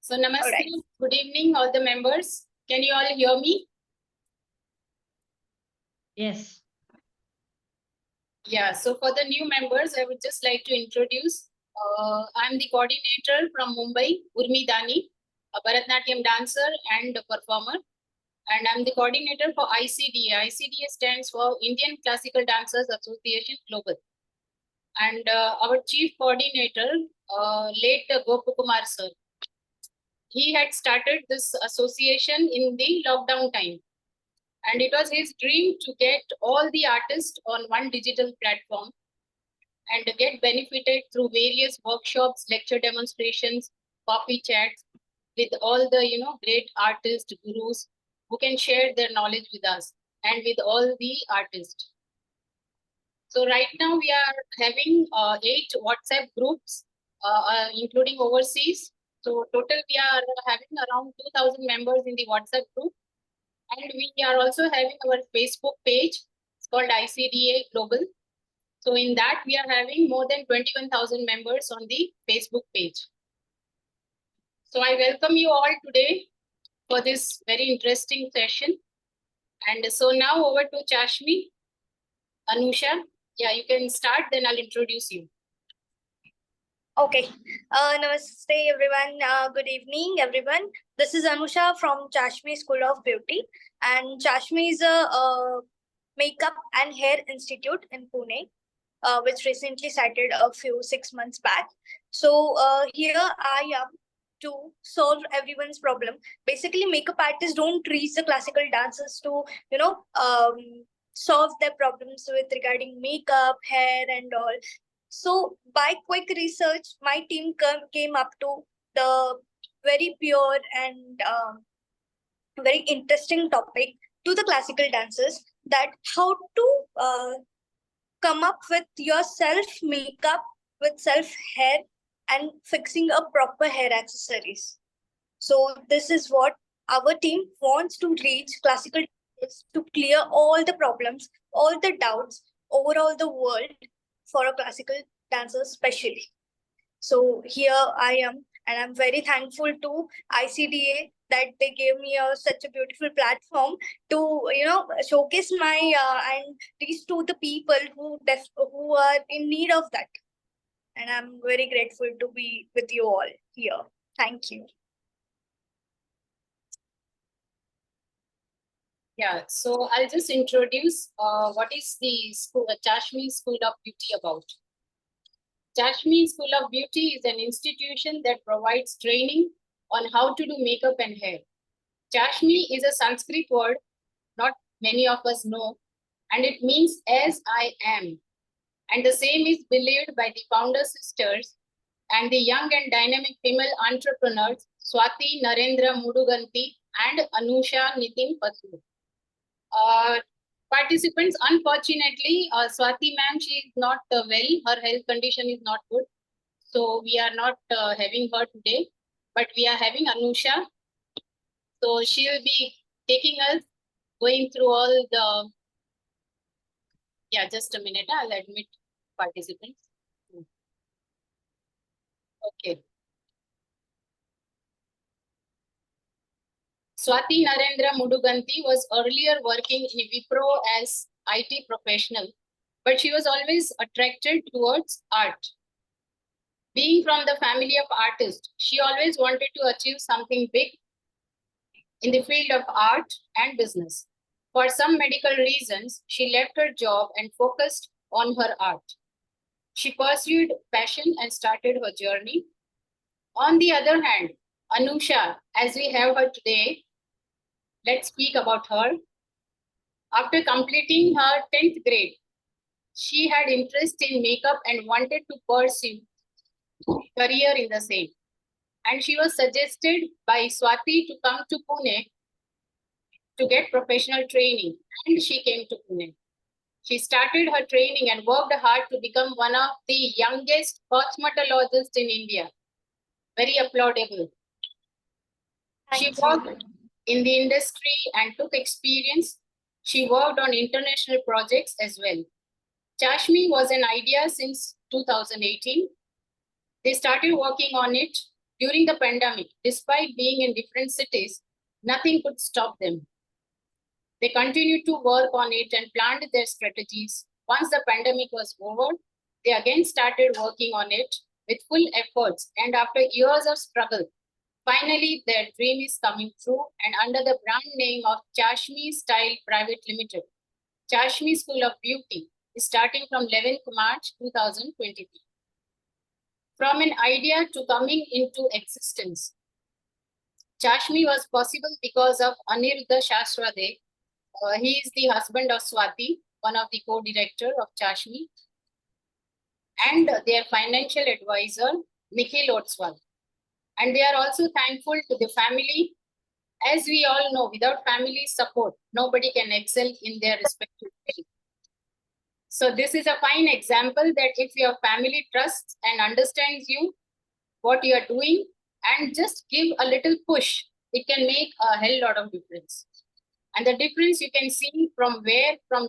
So namaste, All right. good evening all the members. Can you all hear me? Yes. Yeah, so for the new members, I would just like to introduce, I'm the coordinator from Mumbai, Urmi Dani, a Bharatanatyam dancer and a performer. And I'm the coordinator for ICDA. ICDA stands for Indian Classical Dancers Association Global. And our chief coordinator, late Gopakumar sir, he had started this association in the lockdown time. And it was his dream to get all the artists on one digital platform and get benefited through various workshops, lecture demonstrations, coffee chats with all the great artists, gurus who can share their knowledge with us and with all the artists. So right now we are having 8 WhatsApp groups, including overseas. So total we are having around 2,000 members in the WhatsApp group. And we are also having our Facebook page. It's called ICDA Global. So in that, we are having more than 21,000 members on the Facebook page. So I welcome you all today for this very interesting session. And so now over to Chaasmi, Anusha. Yeah, you can start, then I'll introduce you. Okay. Namaste, everyone. Good evening, everyone. This is Anusha from Chaasmi School of Beauty. And Chaasmi is a makeup and hair institute in Pune, which recently started a few 6 months back. So here I am to solve everyone's problem. Basically, makeup artists don't reach the classical dancers to, solve their problems with regarding makeup, hair, and all. So by quick research, my team came up to the very pure and very interesting topic to the classical dancers, that how to come up with your self makeup, with self hair, and fixing a proper hair accessories. So this is what our team wants to reach classical dancers to clear all the problems, all the doubts overall the world for a classical dancer especially. So here I am, and I'm very thankful to ICDA that they gave me such a beautiful platform to showcase my and reach to the people who are in need of that. And I'm very grateful to be with you all here. Thank you. Yeah, so I'll just introduce what is the school, Chaasmi School of Beauty about. Chaasmi School of Beauty is an institution that provides training on how to do makeup and hair. Chaasmi is a Sanskrit word not many of us know, and it means as I am. And the same is believed by the founder sisters and the young and dynamic female entrepreneurs Swati Narendra Muduganti and Anusha Nitin Pasu. Participants, unfortunately, Swati ma'am, she is not well. Her health condition is not good. So we are not having her today, but we are having Anusha. So she will be taking us, going through all the, yeah, just a minute, I'll admit participants. Okay. Swati Narendra Muduganti was earlier working in Wipro as IT professional, but she was always attracted towards art. Being from the family of artists, she always wanted to achieve something big in the field of art and business. For some medical reasons, she left her job and focused on her art. She pursued passion and started her journey. On the other hand, Anusha, as we have her today, let's speak about her. After completing her 10th grade, she had interest in makeup and wanted to pursue career in the same. And she was suggested by Swati to come to Pune to get professional training, and she came to Pune. She started her training and worked hard to become one of the youngest cosmetologists in India. Very applaudable. She worked in the industry and took experience. She worked on international projects as well. Chaasmi was an idea since 2018. They started working on it During the pandemic, despite being in different cities, nothing could stop them. They continued to work on it and planned their strategies. Once the pandemic was over, they again started working on it with full efforts. And after years of struggle, finally their dream is coming true. And under the brand name of Chaasmi Style Private Limited, Chaasmi School of Beauty is starting from 11th March 2023. From an idea to coming into existence, Chaasmi was possible because of Aniruddha Shaswade. He is the husband of Swati, one of the co-director of Chaasmi, and their financial advisor, Nikhil Otswal. And they are also thankful to the family. As we all know, without family support, nobody can excel in their respective field. So this is a fine example that if your family trusts and understands you, what you are doing, and just give a little push, it can make a hell lot of difference. And the difference you can see from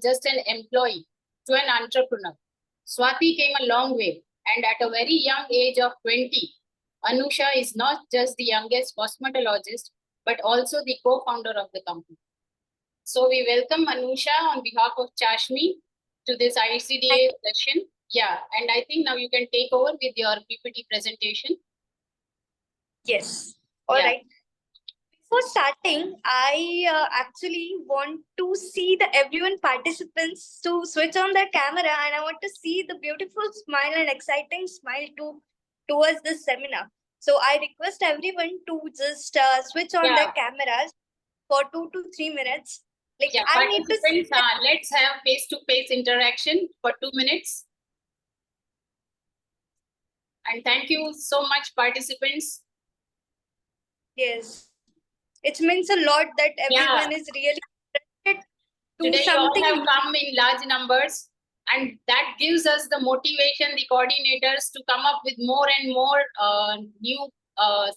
just an employee to an entrepreneur. Swati came a long way, and at a very young age of 20, Anusha is not just the youngest cosmetologist, but also the co-founder of the company. So we welcome Anusha on behalf of Chaasmi to this ICDA session. Yeah, and I think now you can take over with your PPT presentation. Yes. All right. Before starting, I actually want to see the everyone participants to switch on their camera, and I want to see the beautiful smile and exciting smile towards this seminar. So I request everyone to just switch on their cameras for 2 to 3 minutes. Like I need to see let's have face-to-face interaction for 2 minutes. And thank you so much, participants. Yes, it means a lot that everyone is really interested to Today something. You all have come in large numbers, and that gives us the motivation, the coordinators, to come up with more and more new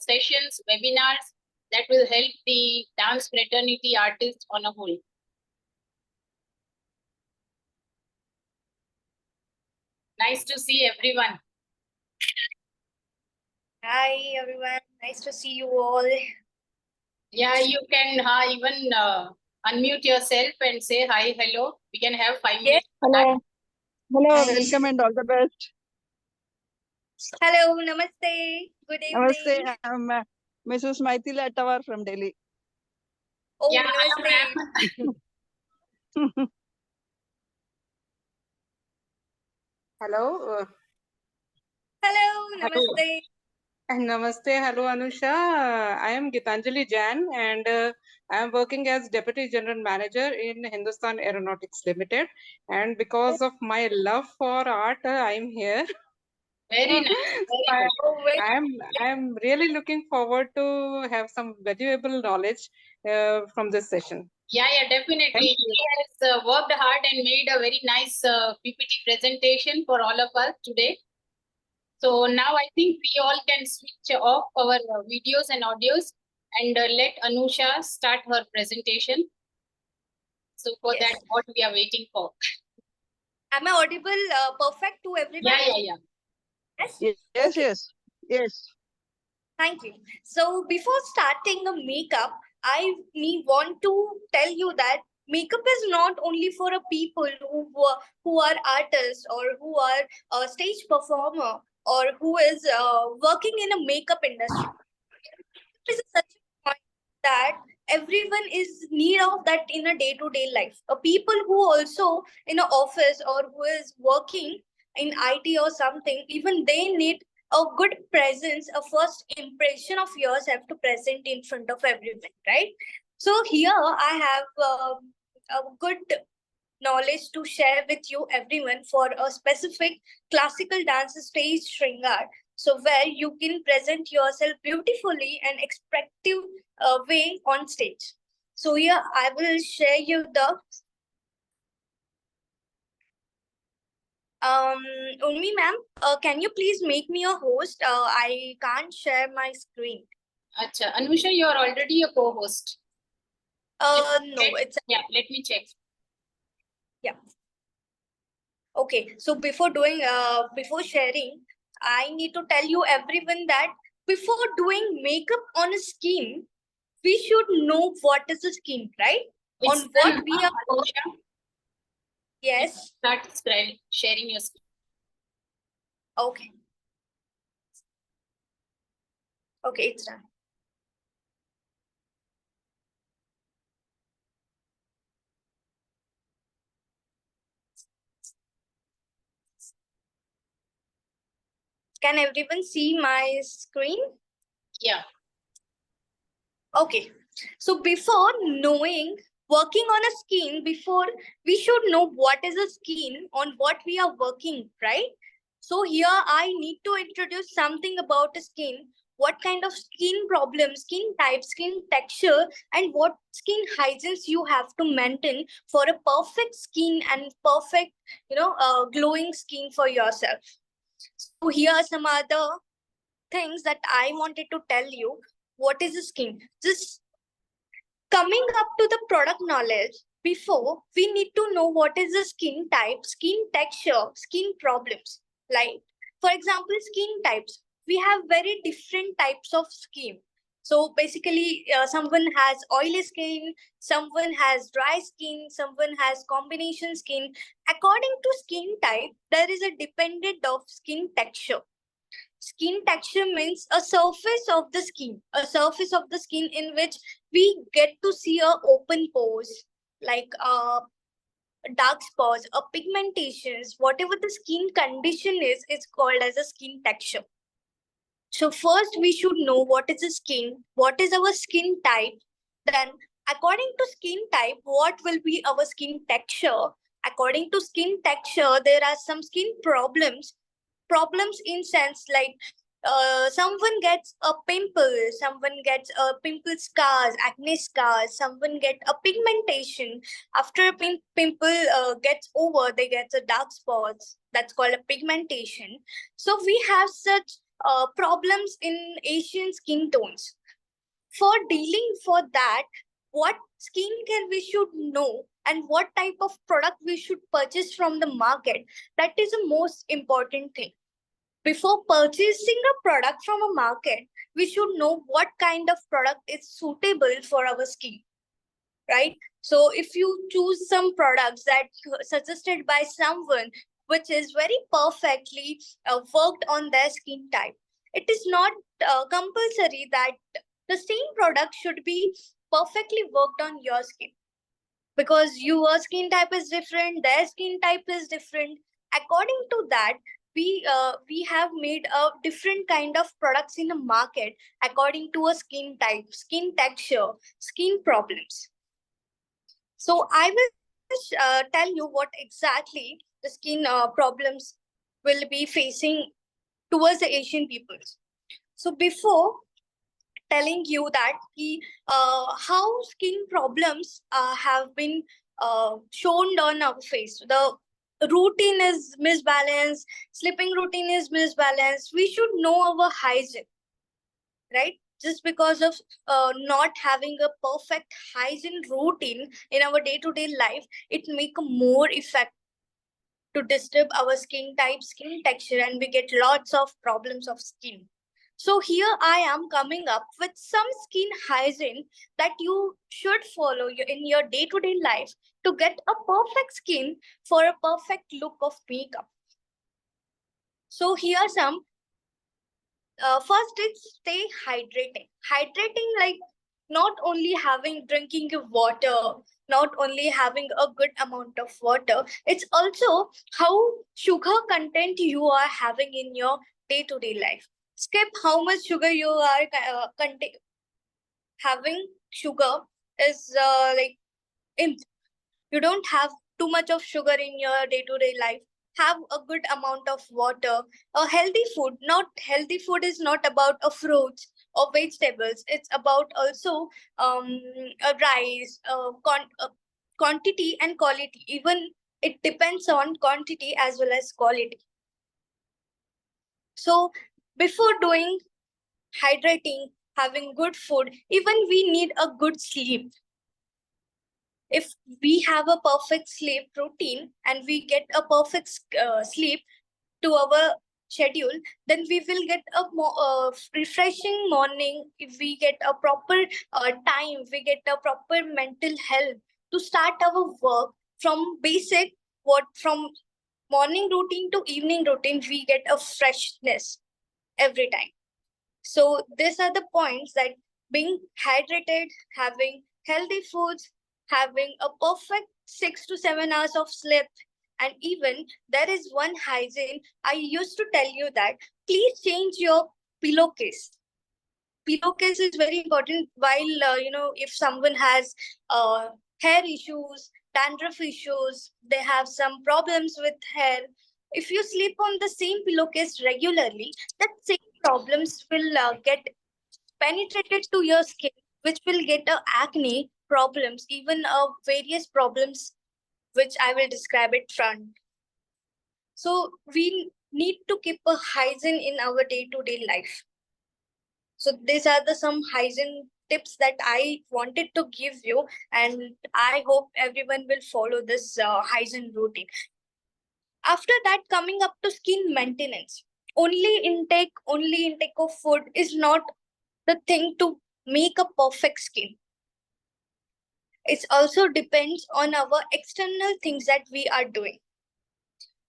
sessions, webinars that will help the dance fraternity artists on a whole. Nice to see everyone. Hi everyone, nice to see you all. Yeah, you can even unmute yourself and say hi, hello. We can have 5 minutes. Hello. Hello, welcome and all the best. Hello, namaste. Good evening. Namaste, I'm Mrs. Maithila Attawar from Delhi. Oh, yeah, namaste. Hello. Hello, namaste. Namaste. Hello, Anusha. I am Gitanjali Jain, and I am working as Deputy General Manager in Hindustan Aeronautics Limited. And because of my love for art, I am here. Very nice. I am really looking forward to have some valuable knowledge from this session. Yeah, definitely. He has worked hard and made a very nice PPT presentation for all of us today. So now I think we all can switch off our videos and audios and let Anusha start her presentation. So for that, what we are waiting for. Am I audible perfect to everyone? Yeah. Yes. Thank you. So before starting the makeup, I want to tell you that makeup is not only for a people who are artists or who are a stage performer or who is working in a makeup industry. It is such a point that everyone is need of that in a day-to-day life. People who also in an office or who is working in IT or something, even they need a good presence, a first impression of yourself to present in front of everyone, right? So here I have a good knowledge to share with you everyone for a specific classical dance stage Shringar. So where you can present yourself beautifully and expressive way on stage. So here I will share you the Urmi ma'am, can you please make me a host? I can't share my screen. Acha, Anusha, you are already a co-host. No, it's let me check. Yeah. Okay, so before sharing, I need to tell you everyone that before doing makeup on a skin, we should know what is the skin, right? It's On what done, we are. Anusha. Yes. Start sharing your screen. Okay. Okay, it's done. Can everyone see my screen? Yeah. Okay. So before knowing, working on a skin, before we should know what is a skin, on what we are working, right? So here I need to introduce something about the skin, what kind of skin problem, skin type, skin texture, and what skin hygiene you have to maintain for a perfect skin and perfect, glowing skin for yourself. So here are some other things that I wanted to tell you. What is the skin? Just coming up to the product knowledge, before we need to know what is the skin type, skin texture, skin problems. Like, for example, skin types. We have very different types of skin. So basically, someone has oily skin, someone has dry skin, someone has combination skin. According to skin type, there is a dependent of skin texture. Skin texture means a surface of the skin in which we get to see a open pores, like dark spots or pigmentations. Whatever the skin condition is called as a skin texture. So first we should know what is the skin, what is our skin type. Then according to skin type, what will be our skin texture. According to skin texture, there are some skin problems in sense like someone gets a pimple, someone gets a pimple scars, acne scars, someone get a pigmentation. After a pimple gets over, they get a dark spots, that's called a pigmentation. So we have such problems in Asian skin tones. For dealing for that, what skincare we should know and what type of product we should purchase from the market, that is the most important thing. Before purchasing a product from a market, we should know what kind of product is suitable for our skin, right? So if you choose some products that suggested by someone which is very perfectly worked on their skin type, it is not compulsory that the same product should be perfectly worked on your skin, because your skin type is different, their skin type is different. According to that, we have made a different kind of products in the market according to a skin type, skin texture, skin problems. So I will tell you what exactly the skin problems will be facing towards the Asian peoples. So before telling you that how skin problems have been shown on our face. The routine is misbalanced, sleeping routine is misbalanced. We should know our hygiene, right? Just because of not having a perfect hygiene routine in our day-to-day life, it make a more effect to disturb our skin type, skin texture, and we get lots of problems of skin. So here I am coming up with some skin hygiene that you should follow in your day-to-day life to get a perfect skin for a perfect look of makeup. So here are some. First, it's stay hydrating. Hydrating, like not only drinking water, not only having a good amount of water, it's also how sugar content you are having in your day-to-day life. Skip how much sugar you are having. Sugar is you don't have too much of sugar in your day-to-day life. Have a good amount of water. A healthy food. Not healthy food is not about a fruits or vegetables. It's about also a rice, quantity and quality. Even it depends on quantity as well as quality. So before doing hydrating, having good food, even we need a good sleep. If we have a perfect sleep routine and we get a perfect sleep to our schedule, then we will get a more refreshing morning. If we get a proper time, we get a proper mental health to start our work from basic, from morning routine to evening routine, we get a freshness every time. So these are the points that being hydrated, having healthy foods, having a perfect 6 to 7 hours of sleep, and even there is one hygiene. I used to tell you that please change your pillowcase. Pillowcase is very important while, if someone has hair issues, dandruff issues, they have some problems with hair. If you sleep on the same pillowcase regularly, that same problems will get penetrated to your skin, which will get acne problems, even various problems, which I will describe it front. So we need to keep a hygiene in our day-to-day life. So these are the some hygiene tips that I wanted to give you, and I hope everyone will follow this hygiene routine. After that, coming up to skin maintenance, only intake of food is not the thing to make a perfect skin. It also depends on our external things that we are doing,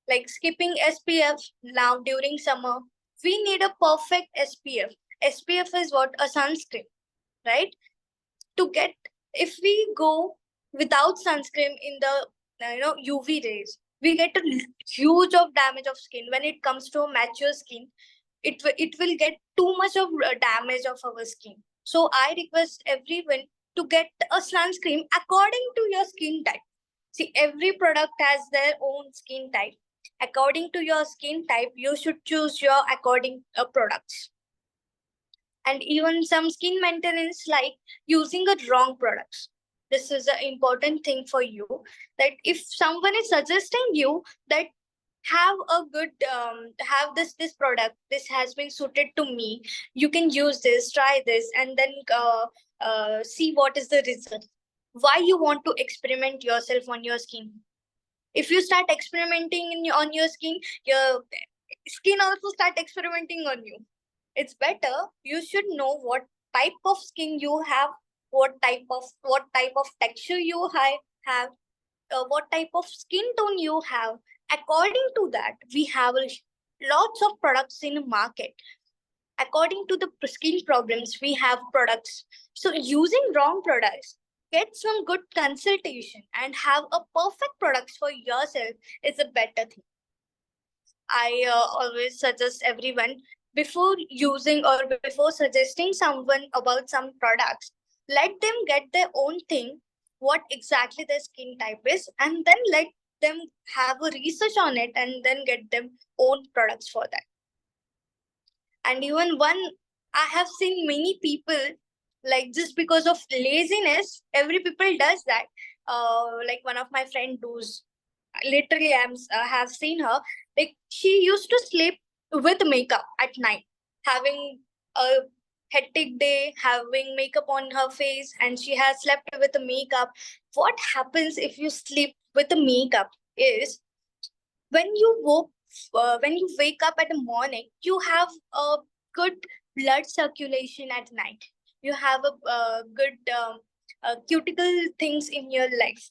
like skipping SPF now during summer. We need a perfect SPF. SPF is what? A sunscreen, right? To get, if we go without sunscreen in the UV rays, we get a huge of damage of skin. When it comes to mature skin, it will get too much of damage of our skin. So I request everyone to get a sunscreen according to your skin type. See, every product has their own skin type. According to your skin type, you should choose your according products. And even some skin maintenance, like using a wrong products. This is an important thing for you, that if someone is suggesting you that have a good have this product, this has been suited to me, you can use this, try this, and then see what is the result. Why you want to experiment yourself on your skin? If you start experimenting on your skin also start experimenting on you. It's better you should know what type of skin you have, what type of texture you have, what type of skin tone you have. According to that, we have lots of products in the market. According to the skin problems, we have products. So using wrong products, get some good consultation and have a perfect products for yourself is a better thing. I always suggest everyone, before using or before suggesting someone about some products, let them get their own thing, what exactly their skin type is, and then let them have a research on it and then get them own products for that. And even I have seen many people, like, just because of laziness, every people does that. Like one of my friend does, literally I have seen her, like she used to sleep with makeup at night, having a hectic day, having makeup on her face, and she has slept with the makeup. What happens if you sleep with the makeup is, when you wake up at the morning, you have a good blood circulation at night. You have a good cuticle things in your life,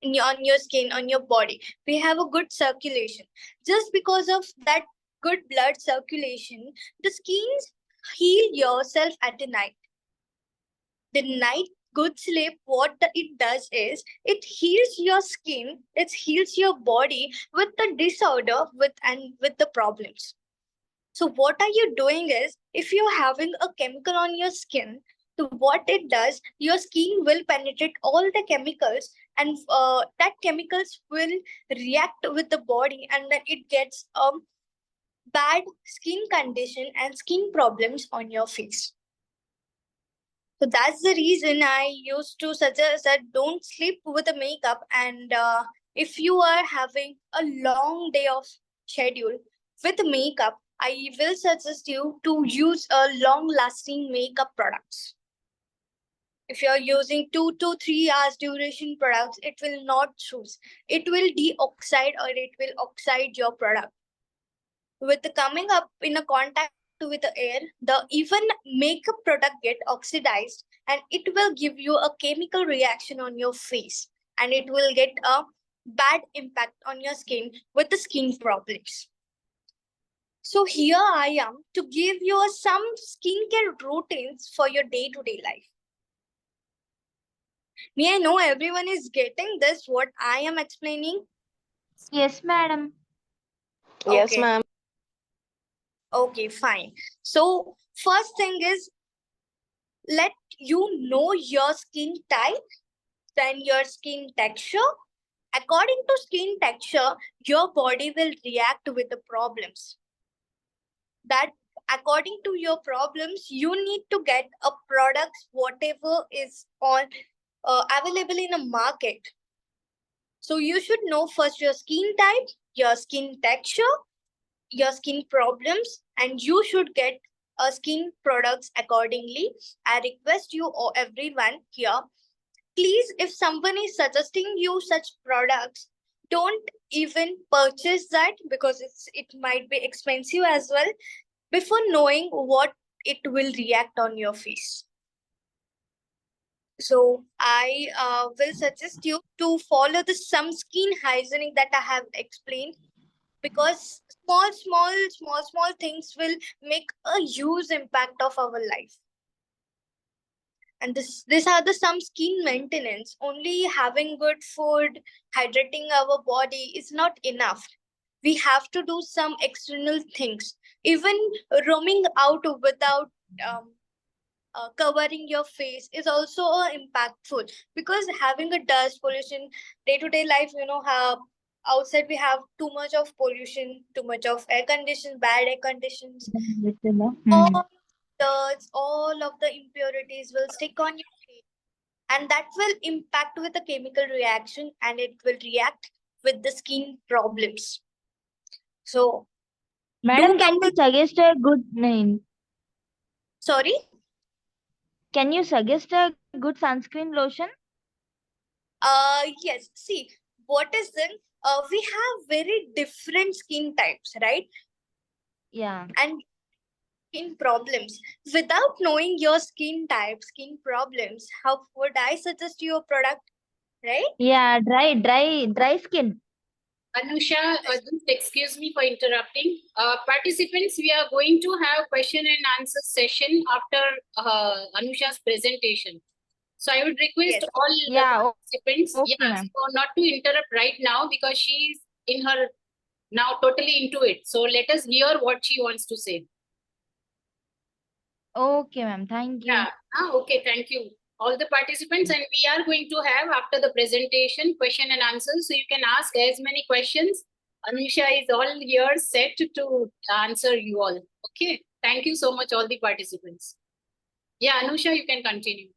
on your skin, on your body. We have a good circulation. Just because of that good blood circulation, the skins heal yourself at the night. The night good sleep, it does is, it heals your skin, it heals your body with the disorder, with the problems. So what are you doing is, if you're having a chemical on your skin, so what it does, your skin will penetrate all the chemicals, and that chemicals will react with the body, and then it gets bad skin condition and skin problems on your face. So that's the reason I used to suggest that don't sleep with a makeup. And if you are having a long day of schedule with makeup, I will suggest you to use a long-lasting makeup products. If you're using 2 to 3 hours duration products, it will not choose. It will deoxide or it will oxide your product. with the coming up in a contact with the air, the even makeup product get oxidized, and it will give you a chemical reaction on your face, and it will get a bad impact on your skin with the skin problems. So here I am to give you some skincare routines for your day-to-day life. May I know everyone is getting this, what I am explaining? Yes, madam. Yes, Okay. ma'am. Okay, fine. So first thing is, let you know your skin type, then your skin texture. According to skin texture, your body will react with the problems. That according to your problems, you need to get a product, whatever is on available in a market. So you should know first your skin type, your skin texture, your skin problems, and you should get skin products accordingly. I request you or everyone here, please, if someone is suggesting you such products, don't even purchase that, because it might be expensive as well, before knowing what it will react on your face. So I will suggest you to follow the some skin hygienic that I have explained, because small things will make a huge impact of our life. And these are the some skin maintenance. Only having good food, hydrating our body is not enough. We have to do some external things. Even roaming out without covering your face is also impactful, because having a dust pollution day-to-day life, how outside we have too much of pollution, too much of air conditions, bad air conditions, all dirt, all of the impurities will stick on your face, and that will impact with a chemical reaction, and it will react with the skin problems. So Madam, do can you couple. suggest a good name? Sorry. Can you suggest a good sunscreen lotion? Yes. See, what is then? We have very different skin types, right? Yeah. And skin problems. Without knowing your skin type, skin problems, how would I suggest you a product, right? Yeah, dry skin. Anusha, just excuse me for interrupting. Participants, we are going to have question and answer session after Anusha's presentation. So I would request Yes. all Yeah, the participants, okay, yeah, ma'am. so not to interrupt right now, because she's in her now totally into it. So let us hear what she wants to say. Okay, ma'am. Thank you. Yeah. Okay, thank you. All the participants, and we are going to have after the presentation question and answers. So you can ask as many questions. Anusha is all here set to answer you all. Okay. Thank you so much, all the participants. Yeah, Anusha, you can continue.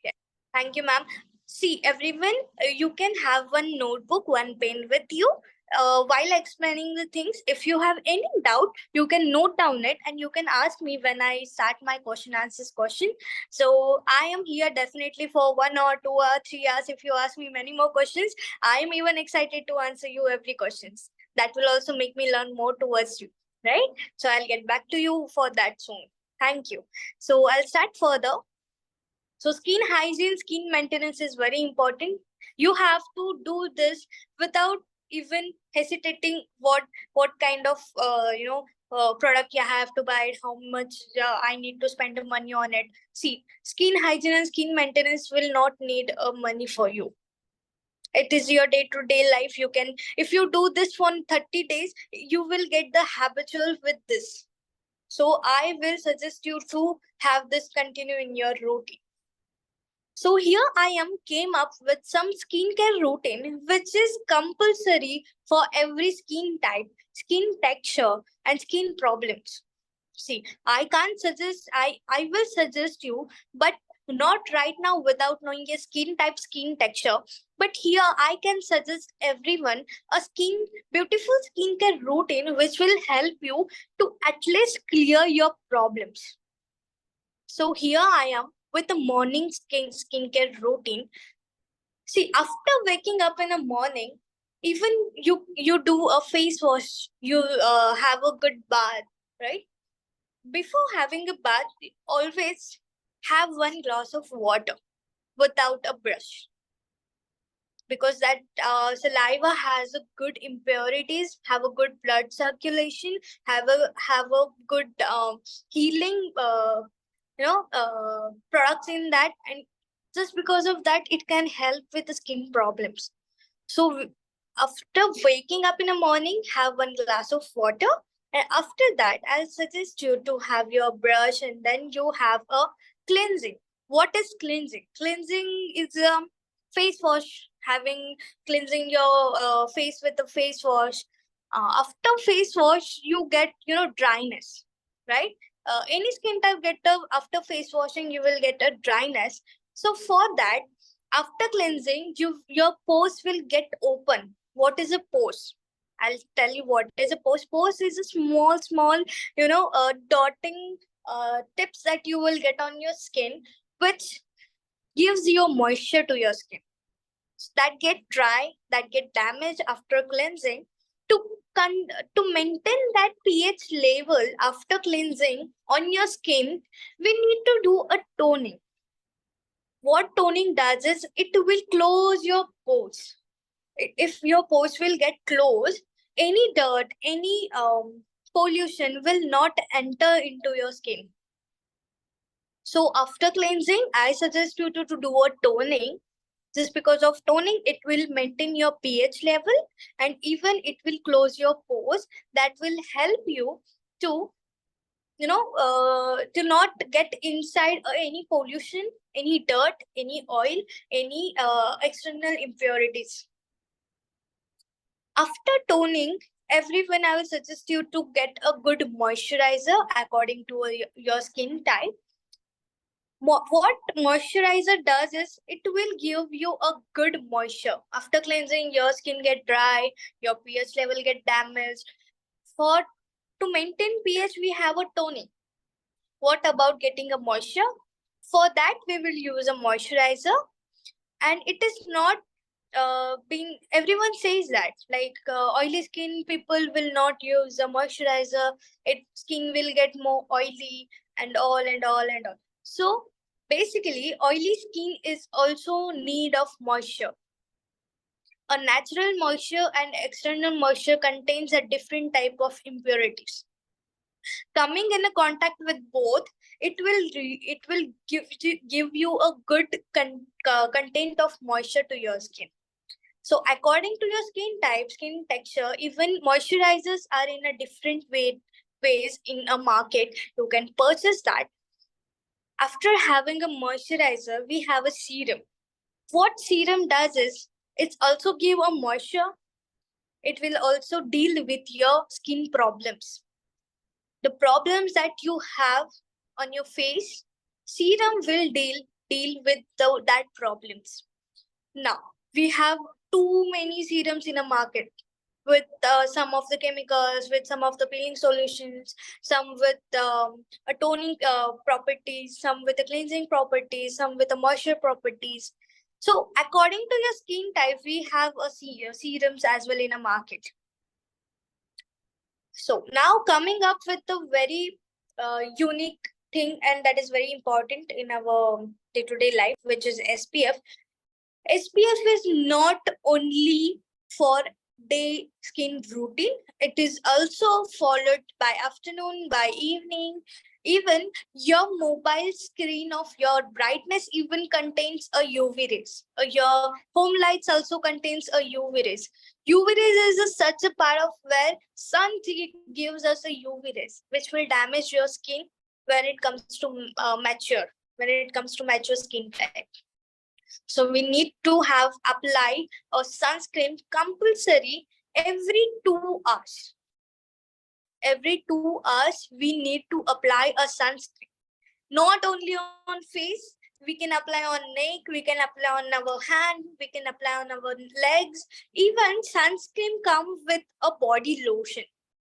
Yeah. Thank you, ma'am. See, everyone, you can have one notebook, one pen with you. While explaining the things, if you have any doubt, you can note down it, and you can ask me when I start my question answers question. So I am here definitely for 1 or 2 or 3 hours. If you ask me many more questions, I am even excited to answer you every questions. That will also make me learn more towards you, right? So I'll get back to you for that soon. Thank you. So I'll start further. So skin hygiene, skin maintenance is very important. You have to do this without even hesitating what kind of product you have to buy, how much I need to spend the money on it. See, skin hygiene and skin maintenance will not need money for you. It is your day-to-day life. You can, if you do this for 30 days, you will get the habitual with this. So I will suggest you to have this continue in your routine. So here I am came up with some skincare routine which is compulsory for every skin type, skin texture, and skin problems. See, I can't suggest, I will suggest you, but not right now without knowing your skin type, skin texture. But here I can suggest everyone a beautiful skincare routine which will help you to at least clear your problems. So here I am with the morning skincare routine. See, after waking up in the morning, even you do a face wash, you have a good bath, right? Before having a bath, always have one glass of water without a brush, because that saliva has a good impurities, have a good blood circulation, have a good healing products in that, and just because of that it can help with the skin problems. So after waking up in the morning, have one glass of water, and after that I'll suggest you to have your brush, and then you have a cleansing. What is cleansing? Cleansing is face wash, having cleansing your face with the face wash. After face wash you get dryness, right? Any skin type get after face washing you will get a dryness. So for that, after cleansing, your pores will get open. What is a pores? I'll tell you what is a pores. Pores is a small dotting tips that you will get on your skin, which gives your moisture to your skin. That get dry, that get damaged after cleansing. To maintain that pH level after cleansing on your skin, we need to do a toning. What toning does is it will close your pores. If your pores will get closed, any dirt, any pollution will not enter into your skin. So after cleansing, I suggest you to do a toning. Just because of toning, it will maintain your pH level, and even it will close your pores. That will help you to to not get inside any pollution, any dirt, any oil, any external impurities. After toning, everyone, I will suggest you to get a good moisturizer according to your skin type. What moisturizer does is it will give you a good moisture. After cleansing, your skin get dry, your pH level get damaged. To maintain pH, we have a toning. What about getting a moisture? For that, we will use a moisturizer, and it is not being, everyone says that like oily skin people will not use a moisturizer, skin will get more oily and all and all and all. So basically oily skin is also need of moisture. A natural moisture and external moisture contains a different type of impurities. Coming in a contact with both, it will give you a good content of moisture to your skin. So according to your skin type, skin texture, even moisturizers are in a different ways in a market. You can purchase that. After having a moisturizer, we have a serum. What serum does is it's also give a moisture. It will also deal with your skin problems. The problems that you have on your face, serum will deal with that problems. Now we have too many serums in a market with some of the chemicals, with some of the peeling solutions, some with a toning properties, some with the cleansing properties, some with the moisture properties. So according to your skin type, we have a serums as well in a market. So now coming up with a very unique thing, and that is very important in our day-to-day life, which is SPF. SPF is not only for day skin routine, it is also followed by afternoon, by evening. Even your mobile screen of your brightness even contains a UV rays. Your home lights also contains a UV rays. UV rays is such a part of where sun gives us a UV rays, which will damage your skin when it comes to mature skin type. So we need to have apply a sunscreen compulsory every 2 hours. Every 2 hours, we need to apply a sunscreen. Not only on face, we can apply on neck, we can apply on our hand, we can apply on our legs. Even sunscreen comes with a body lotion.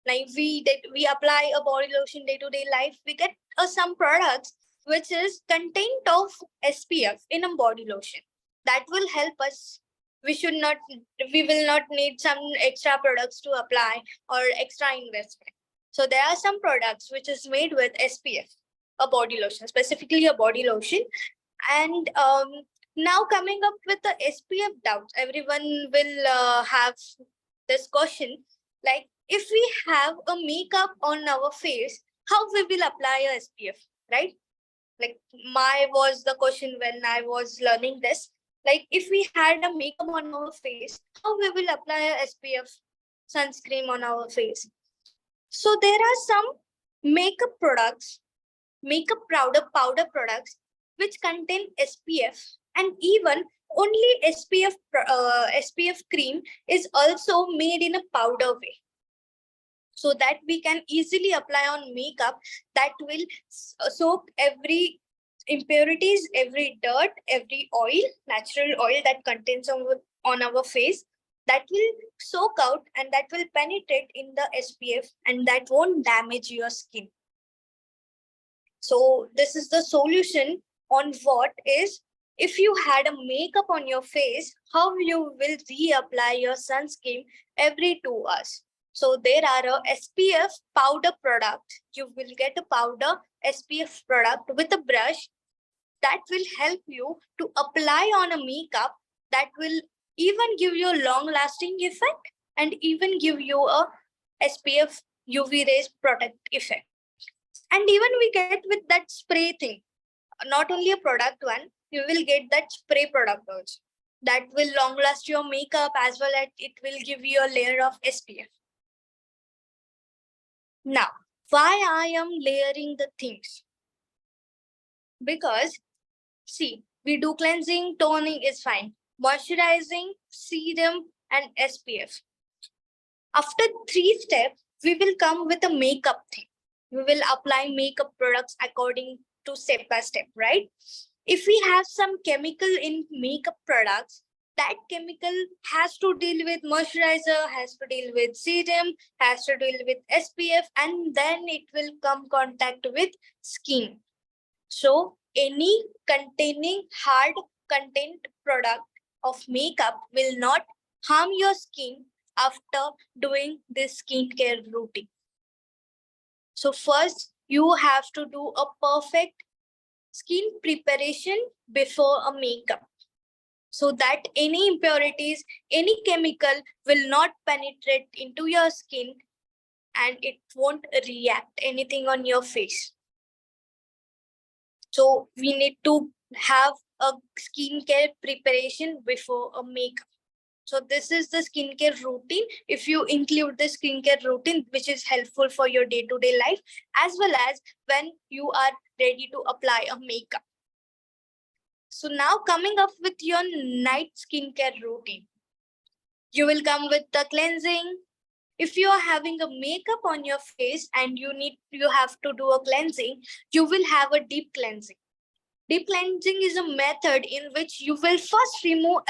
Like we apply a body lotion day-to-day life, we get some products which is content of SPF in a body lotion. That will help us we will not need some extra products to apply or extra investment. So there are some products which is made with SPF, a body lotion, specifically a body lotion. And now coming up with the SPF doubts, everyone will have this question, like if we have a makeup on our face, how we will apply a SPF, right? Like was the question when I was learning this. Like if we had a makeup on our face, how we will apply a SPF sunscreen on our face? So there are some makeup products, makeup powder products which contain SPF, and even only SPF cream is also made in a powder way, so that we can easily apply on makeup that will soak every impurities, every dirt, every oil, natural oil that contains on our face, that will soak out and that will penetrate in the SPF and that won't damage your skin. So this is the solution on what is, if you had a makeup on your face, how you will reapply your sunscreen every 2 hours. So there are a SPF powder product. You will get a powder SPF product with a brush that will help you to apply on a makeup that will even give you a long lasting effect and even give you a SPF UV rays protect effect. And even we get with that spray thing, not only a product one, you will get that spray product also that will long last your makeup as well as it will give you a layer of SPF. Now, why I am layering the things? Because see, we do cleansing, toning is fine, moisturizing, serum and SPF. After 3 steps, we will come with a makeup thing. We will apply makeup products according to step by step, right? If we have some chemical in makeup products, that chemical has to deal with moisturizer, has to deal with serum, has to deal with SPF, and then it will come contact with skin. So any containing hard content product of makeup will not harm your skin after doing this skincare routine. So first, you have to do a perfect skin preparation before a makeup, so that any impurities, any chemical will not penetrate into your skin and it won't react anything on your face. So we need to have a skincare preparation before a makeup. So this is the skincare routine. If you include the skincare routine, which is helpful for your day-to-day life, as well as when you are ready to apply a makeup. So now coming up with your night skincare routine. You will come with the cleansing. If you are having a makeup on your face and you have to do a cleansing, you will have a deep cleansing. Deep cleansing is a method in which you will first remove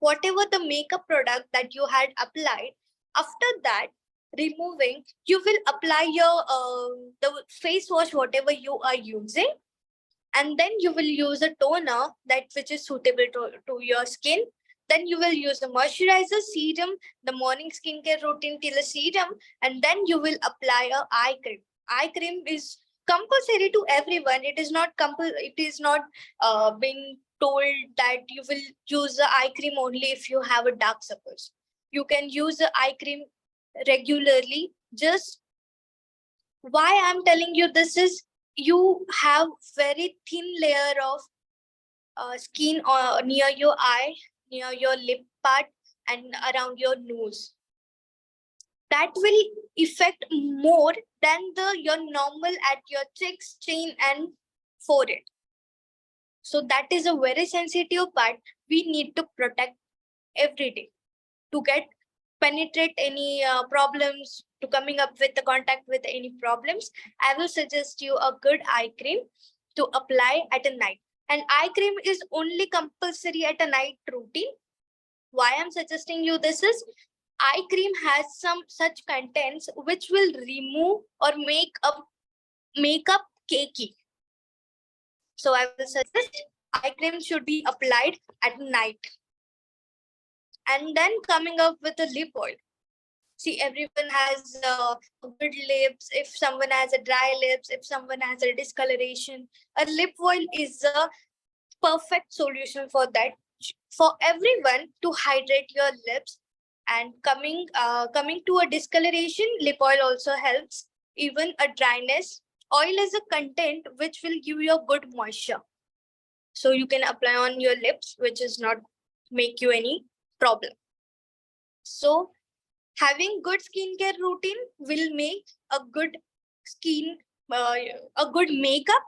whatever the makeup product that you had applied. After that, removing, you will apply your the face wash, whatever you are using, and then you will use a toner that which is suitable to your skin. Then you will use a moisturizer, serum, the morning skincare routine till a serum, and then you will apply a eye cream. Eye cream is compulsory to everyone. It is not being told that you will use the eye cream only if you have a dark circles. You can use the eye cream regularly. Just why I'm telling you this is, you have very thin layer of skin near your eye, near your lip part, and around your nose. That will affect more than your normal at your cheeks, chin, and forehead. So that is a very sensitive part. We need to protect every day to get penetrate any problems, to coming up with the contact with any problems. I will suggest you a good eye cream to apply at a night. And eye cream is only compulsory at a night routine. Why I'm suggesting you this is, eye cream has some such contents which will remove or make up makeup cakey. So I will suggest eye cream should be applied at night. And then coming up with a lip oil. See, everyone has good lips. If someone has a dry lips, if someone has a discoloration, a lip oil is a perfect solution for that. For everyone to hydrate your lips. And coming to a discoloration, lip oil also helps. Even a dryness, oil is a content which will give you a good moisture. So you can apply on your lips, which is not make you any problem. So having good skincare routine will make a good skin, a good makeup,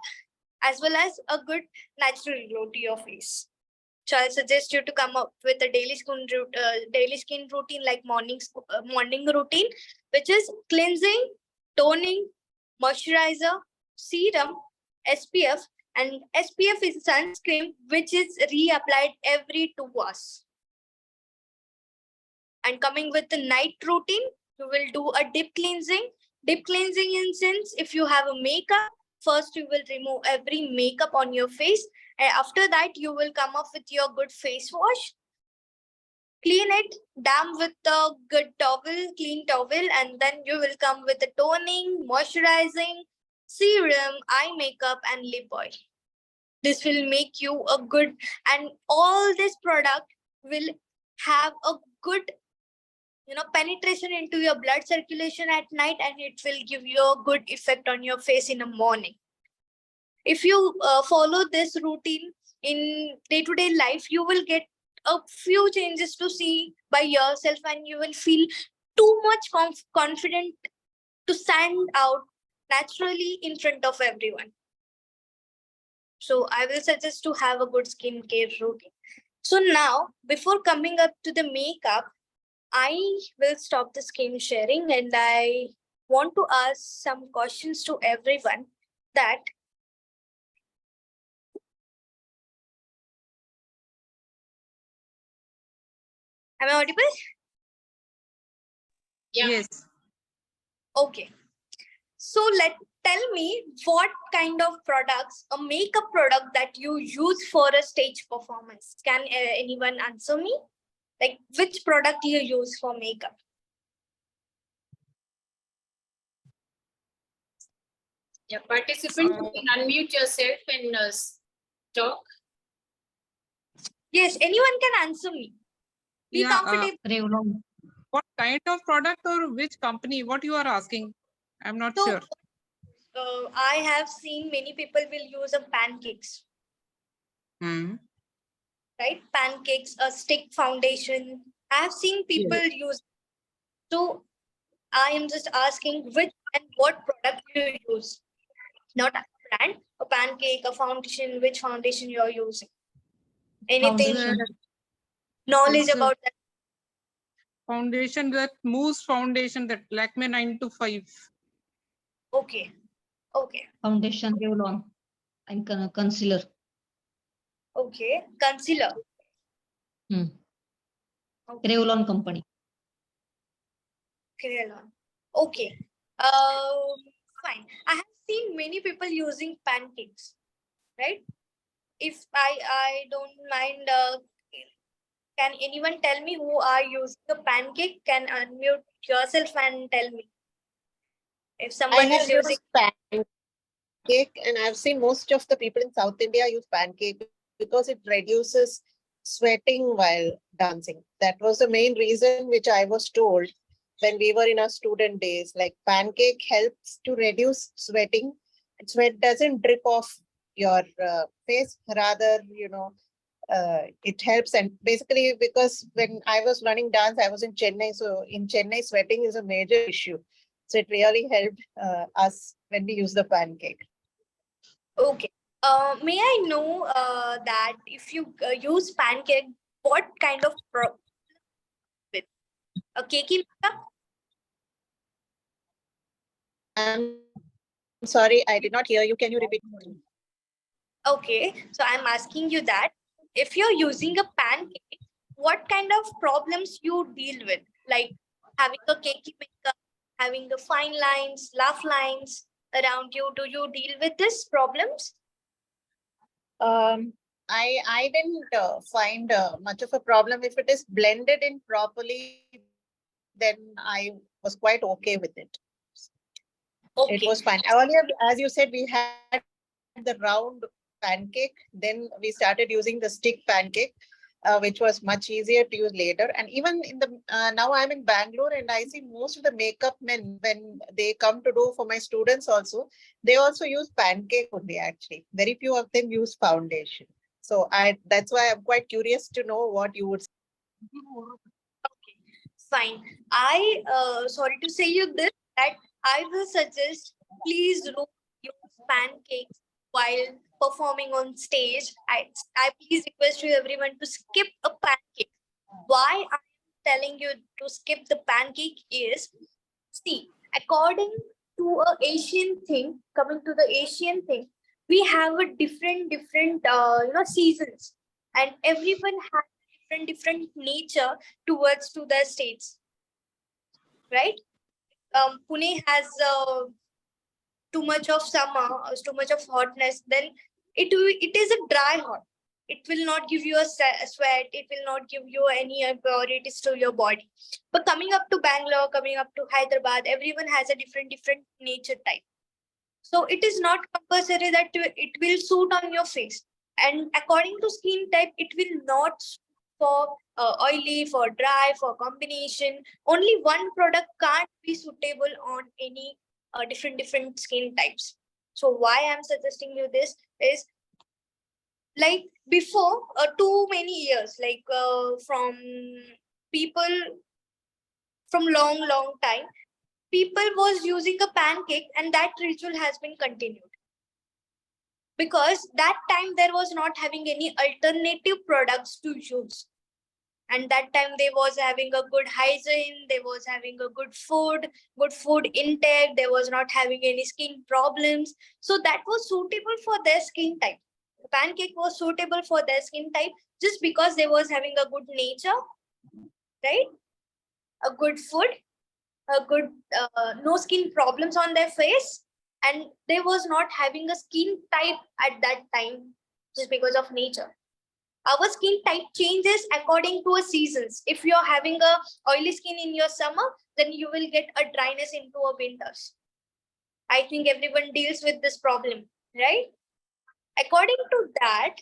as well as a good natural glow to your face. So I suggest you to come up with a daily skin routine like morning routine, which is cleansing, toning, moisturizer, serum, SPF, and SPF is sunscreen which is reapplied every 2 hours. And coming with the night routine, you will do a deep cleansing. Deep cleansing in sense, if you have a makeup, first you will remove every makeup on your face. And after that, you will come up with your good face wash. Clean it, damp with a good towel, clean towel, and then you will come with the toning, moisturizing, serum, eye makeup, and lip oil. This will make you a good, and all this product will have a good penetration into your blood circulation at night, and it will give you a good effect on your face in the morning. If you follow this routine in day-to-day life, you will get a few changes to see by yourself, and you will feel too much confident to stand out naturally in front of everyone. So I will suggest to have a good skincare routine. So now, before coming up to the makeup, I will stop the screen sharing and I want to ask some questions to everyone that am I audible? Yeah. Yes. Okay. So tell me what kind of products, a makeup product that you use for a stage performance. Can anyone answer me? Like which product you use for makeup? Yeah, participant, you can unmute yourself and talk. Yes, anyone can answer me. Be Yeah, comfortable. what kind of product or which company? What you are asking? I'm not So, sure. I have seen many people will use a pancakes, right? Pancakes, a stick foundation. I have seen people use. So I am just asking which and what product you use. Not a brand, a pancake, a foundation, which foundation you are using. Anything knowledge It's a about that? foundation, that Mousse foundation, that Lakme 925. Okay. Okay. Foundation, Revlon, and concealer. Okay. Concealer. Hmm. Okay. Revlon company. Revlon. Okay. Fine. I have seen many people using pancakes, right? If I don't mind, can anyone tell me who are using a pancake? Can unmute yourself and tell me if I someone have is using. used pancake, and I've seen most of the people in South India use pancake because it reduces sweating while dancing. That was the main reason which I was told when we were in our student days. Like pancake helps to reduce sweating. Sweat doesn't drip off your face, rather, it helps. And basically, because when I was learning dance, I was in Chennai. So in Chennai, sweating is a major issue. So it really helped us when we use the pancake. Okay. May I know that if you use pancake, what kind of with a cakey makeup? I'm sorry, I did not hear you. Can you repeat? Okay, so I'm asking you that if you're using a pancake, what kind of problems you deal with? Like having a cakey makeup, having the fine lines, laugh lines around you. Do you deal with these problems? I didn't find much of a problem. If it is blended in properly, then I was quite okay with it. Okay. It was fine. Earlier, as you said, we had the round pancake. Then we started using the stick pancake, which was much easier to use later. And even in the now I'm in Bangalore, and I see most of the makeup men when they come to do for my students also, they also use pancake only. Actually, very few of them use foundation. So that's why I'm quite curious to know what you would say. Okay, fine. Sorry to say you this, that I will suggest please do use pancakes while performing on stage. I please request you everyone to skip a pancake. Why I'm telling you to skip the pancake is, see, according to a Asian thing, coming to the Asian thing, we have a different seasons, and everyone has different nature towards to the states, right? Pune has too much of summer, too much of hotness, then it is a dry hot. It will not give you a sweat. It will not give you any impurities to your body. But coming up to Bangalore, coming up to Hyderabad, everyone has a different nature type. So it is not compulsory that it will suit on your face. And according to skin type, it will not suit for oily, for dry, for combination. Only one product can't be suitable on any different skin types. So why I'm suggesting you this is, like before too many years, like from people from long time, people was using a pancake, and that ritual has been continued because that time there was not having any alternative products to use, and that time they was having a good hygiene, they was having a good food intake, they was not having any skin problems, so that was suitable for their skin type. The pancake was suitable for their skin type just because they was having a good nature, right? A good food, a good no skin problems on their face, and they was not having a skin type at that time just because of nature. Our skin type changes according to a seasons. If you're having a oily skin in your summer, then you will get a dryness into a winters. I think everyone deals with this problem, right? According to that,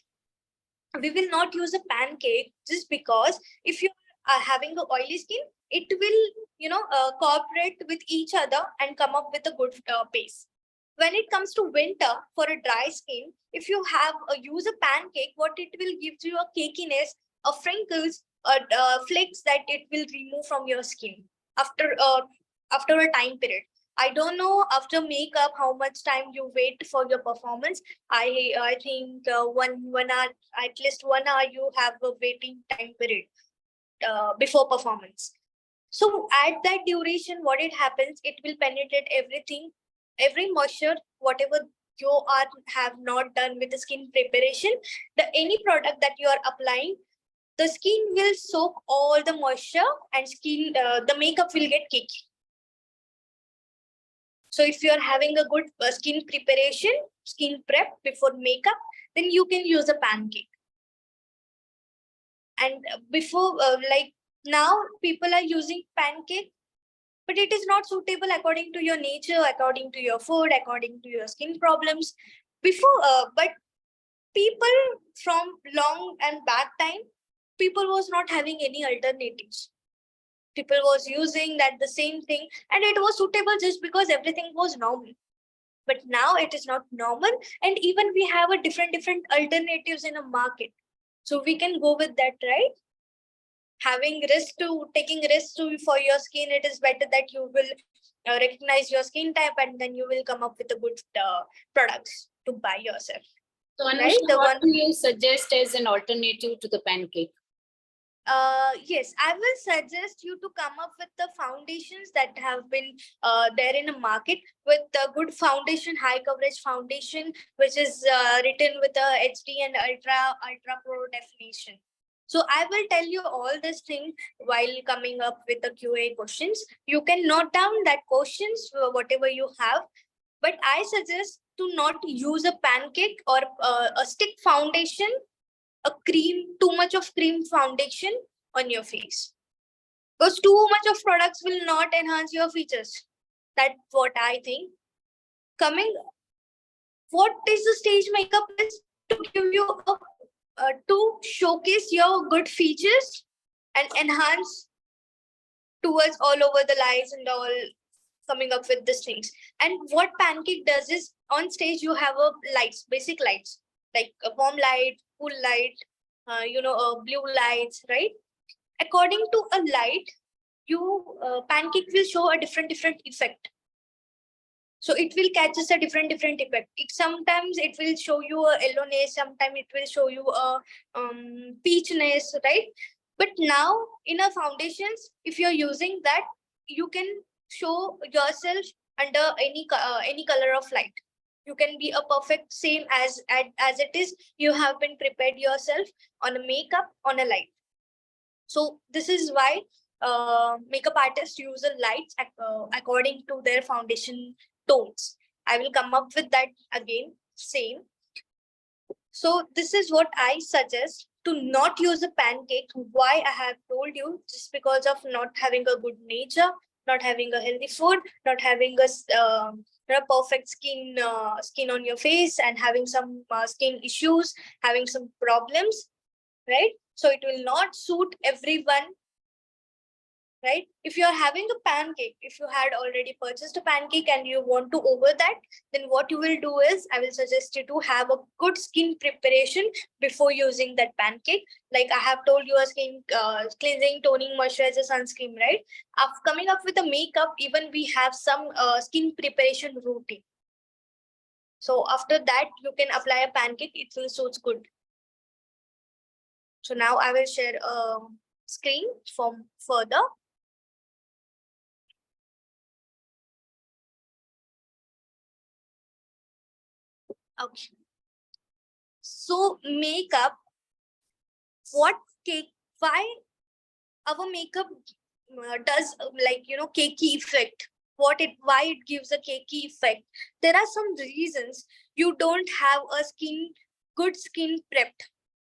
we will not use a pancake just because if you are having a oily skin, it will cooperate with each other and come up with a good pace. When it comes to winter, for a dry skin, if you have use a pancake, what it will give you a cakiness, a wrinkles, flakes that it will remove from your skin after a time period. I don't know after makeup how much time you wait for your performance. I think 1 hour, at least 1 hour you have a waiting time period before performance. So at that duration, what it happens, it will penetrate everything, every moisture, whatever you are have not done with the skin preparation, the any product that you are applying, the skin will soak all the moisture, and the makeup will get cakey. So if you are having a good skin preparation, skin prep before makeup, then you can use a pancake. And before, like now, people are using pancake, but it is not suitable according to your nature, according to your food, according to your skin problems. But people from long and back time, people was not having any alternatives. People was using that the same thing, and it was suitable just because everything was normal. But now it is not normal, and even we have a different alternatives in a market, so we can go with that, right? Taking risk to for your skin, it is better that you will recognize your skin type, and then you will come up with a good products to buy yourself. So Anusha, Right, the what one. do you suggest as an alternative to the pancake? Yes, I will suggest you to come up with the foundations that have been there in the market, with a good foundation, high coverage foundation, which is written with a HD and ultra pro definition. So I will tell you all this thing while coming up with the QA questions. You can note down that questions, whatever you have, but I suggest to not use a pancake or a stick foundation too much of cream foundation on your face. Because too much of products will not enhance your features. That's what I think. What is the stage makeup is to give you to showcase your good features and enhance towards all over the lights and all, coming up with these things. And what Pancake does is on stage you have a lights, basic lights like a warm light, cool light, blue lights, right? According to a light, Pancake will show a different effect. So it will catch us a different effect. Sometimes it will show you a yellowness, sometimes it will show you a peachness, right? But now in our foundations, if you're using that, you can show yourself under any color of light. You can be a perfect same as it is. You have been prepared yourself on a makeup, on a light. So this is why makeup artists use a light according to their foundation tones. I will come up with that again, same. So this is what I suggest, to not use a Pancake. Why I have told you, just because of not having a good nature, not having a healthy food, not having a perfect skin on your face, and having some skin issues, having some problems, right? So it will not suit everyone, right? If you're having a Pancake, if you had already purchased a Pancake and you want to over that, then what you will do is, I will suggest you to have a good skin preparation before using that Pancake. Like I have told you, a skin cleansing, toning, moisturizer, sunscreen, right? After coming up with a makeup, even we have some skin preparation routine. So after that, you can apply a Pancake, it will suit good. So now I will share a screen from further. Okay. So makeup, why our makeup does cakey effect? Why it gives a cakey effect? There are some reasons. You don't have a good skin prepped.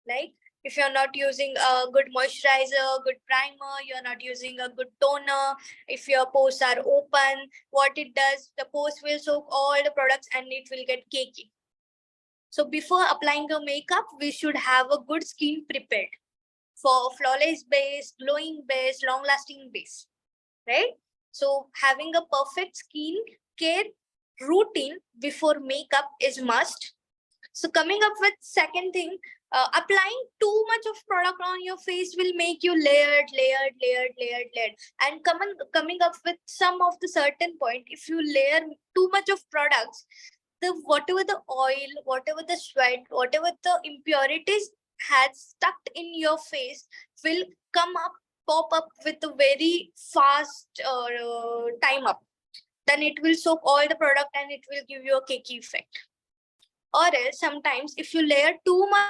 Like if you're not using a good moisturizer, good primer, you're not using a good toner, if your pores are open, what it does, the pores will soak all the products and it will get cakey. So before applying a makeup, we should have a good skin prepared for flawless base, glowing base, long-lasting base, right? So having a perfect skin care routine before makeup is must. So coming up with second thing, applying too much of product on your face will make you layered. And coming up with some of the certain point, if you layer too much of products, whatever the oil, whatever the sweat, whatever the impurities had stuck in your face will pop up with a very fast time up. Then it will soak all the product and it will give you a cakey effect. Or else sometimes if you layer too much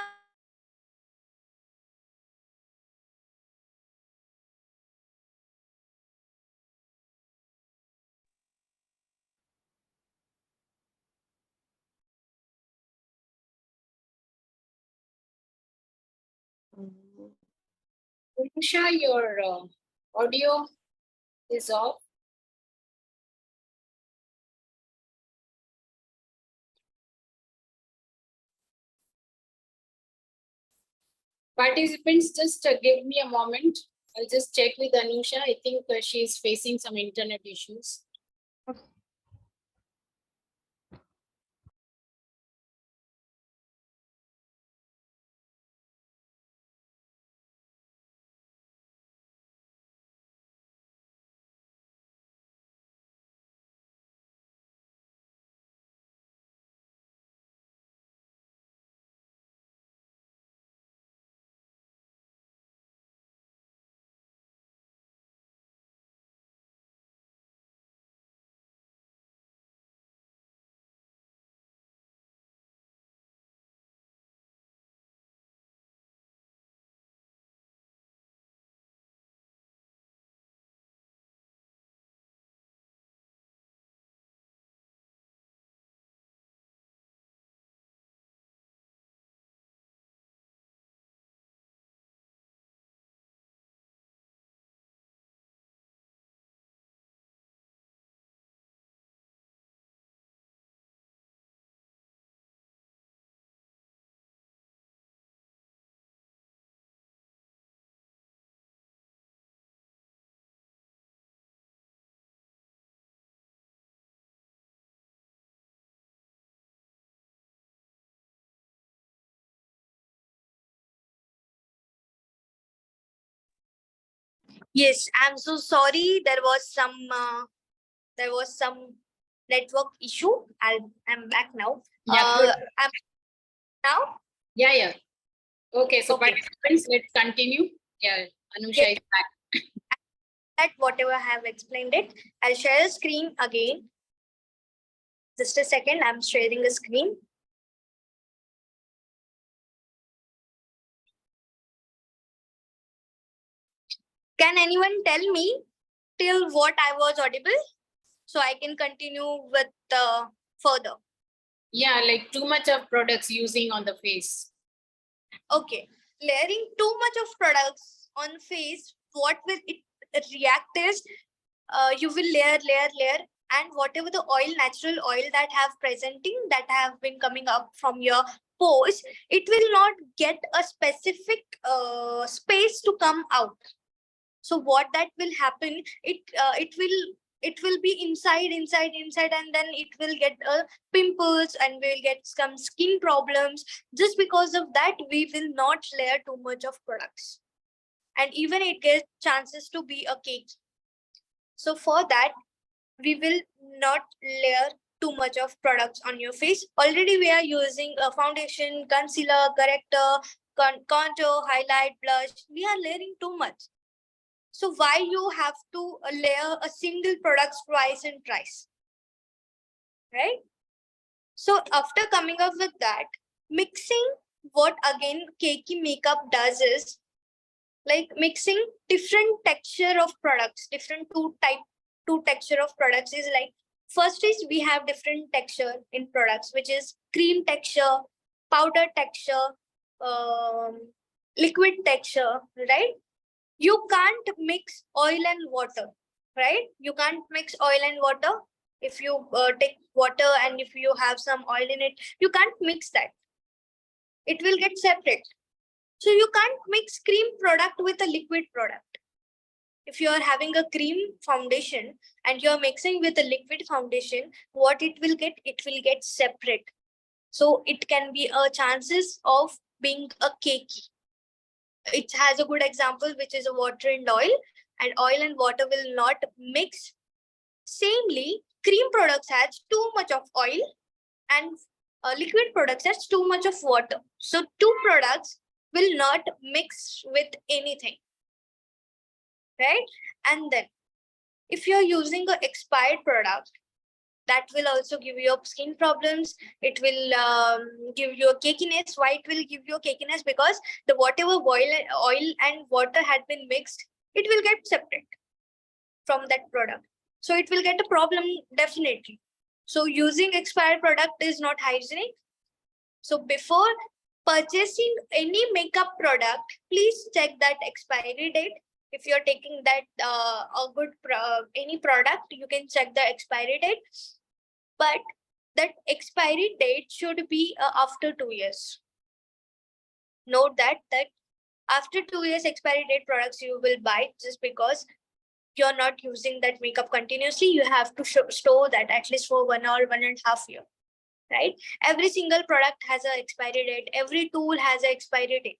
Usha, your audio is off. Participants, just give me a moment. I'll just check with Anusha. I think she's facing some internet issues. Yes, I'm so sorry. There was some network issue. I'm back now. Yeah, I'm now. yeah. Okay, so Okay. participants, let's continue. Yeah, Anusha is back. That whatever I have explained it, I'll share a screen again. Just a second, I'm sharing a screen. Can anyone tell me till what I was audible? So I can continue with further. Yeah, like too much of products using on the face. Okay, layering too much of products on face, what will it react is, you will layer, and whatever the oil, natural oil that have been coming up from your pores, it will not get a specific space to come out. So what that will happen, it will be inside, and then it will get pimples, and we'll get some skin problems. Just because of that, we will not layer too much of products, and even it gets chances to be a cake. So for that, we will not layer too much of products on your face. Already we are using a foundation, concealer, corrector, contour, highlight, blush. We are layering too much. So why you have to layer a single product twice and thrice, right? So after coming up with that, mixing, what again cakey makeup does is like mixing different texture of products, different two texture of products is like, first is we have different texture in products, which is cream texture, powder texture, liquid texture, right? You can't mix oil and water, right? You can't mix oil and water. If you take water and if you have some oil in it, you can't mix that. It will get separate. So you can't mix cream product with a liquid product. If you are having a cream foundation and you're mixing with a liquid foundation, what it will get separate. So it can be a chances of being a cakey. It has a good example, which is a water and oil and water will not mix. Samely, cream products has too much of oil, and liquid products has too much of water. So two products will not mix with anything, right? And then if you're using an expired product, that will also give you skin problems. It will give you a cakiness. Why it will give you a cakiness? Because the whatever oil and water had been mixed, it will get separate from that product. So it will get a problem definitely. So using expired product is not hygienic. So before purchasing any makeup product, please check that expiry date. If you're taking that any product, you can check the expiry date. But that expiry date should be after 2 years. Note that after 2 years expiry date products you will buy, just because you're not using that makeup continuously. You have to store that at least for 1.5 years, right? Every single product has an expiry date. Every tool has an expiry date.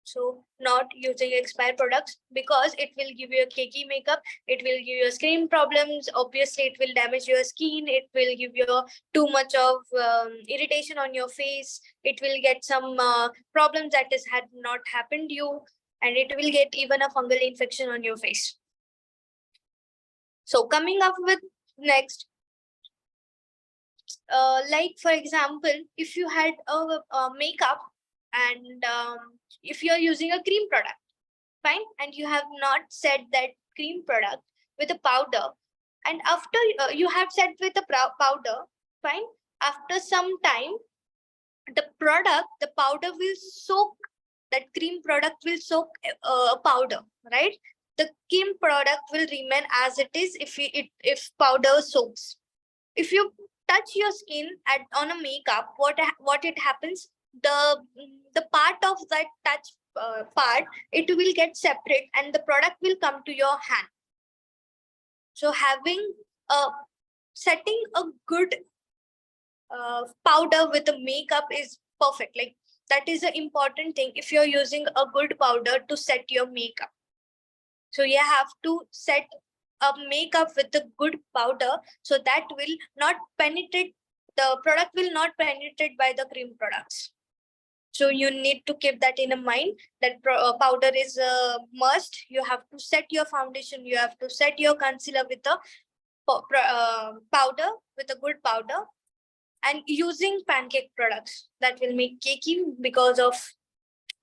So not using expired products, because it will give you a cakey makeup. It will give you skin problems. Obviously, it will damage your skin. It will give you too much of irritation on your face. It will get some problems that had not happened to you, and it will get even a fungal infection on your face. So coming up with next, like for example, if you had a makeup and if you're using a cream product, fine, and you have not set that cream product with a powder, and after you have set with a powder, fine, after some time the powder will soak, that cream product will soak powder, right? The cream product will remain as it is if powder soaks. If you touch your skin on a makeup, what it happens, the part of that touch part, it will get separate and the product will come to your hand. So having setting a good powder with a makeup is perfect. Like That is an important thing if you're using a good powder to set your makeup. So you have to set a makeup with a good powder, so that will not penetrate, the product will not penetrate by the cream products. So you need to keep that in mind, that powder is a must. You have to set your foundation, you have to set your concealer with a powder, with a good powder. And using pancake products, that will make cakey, because of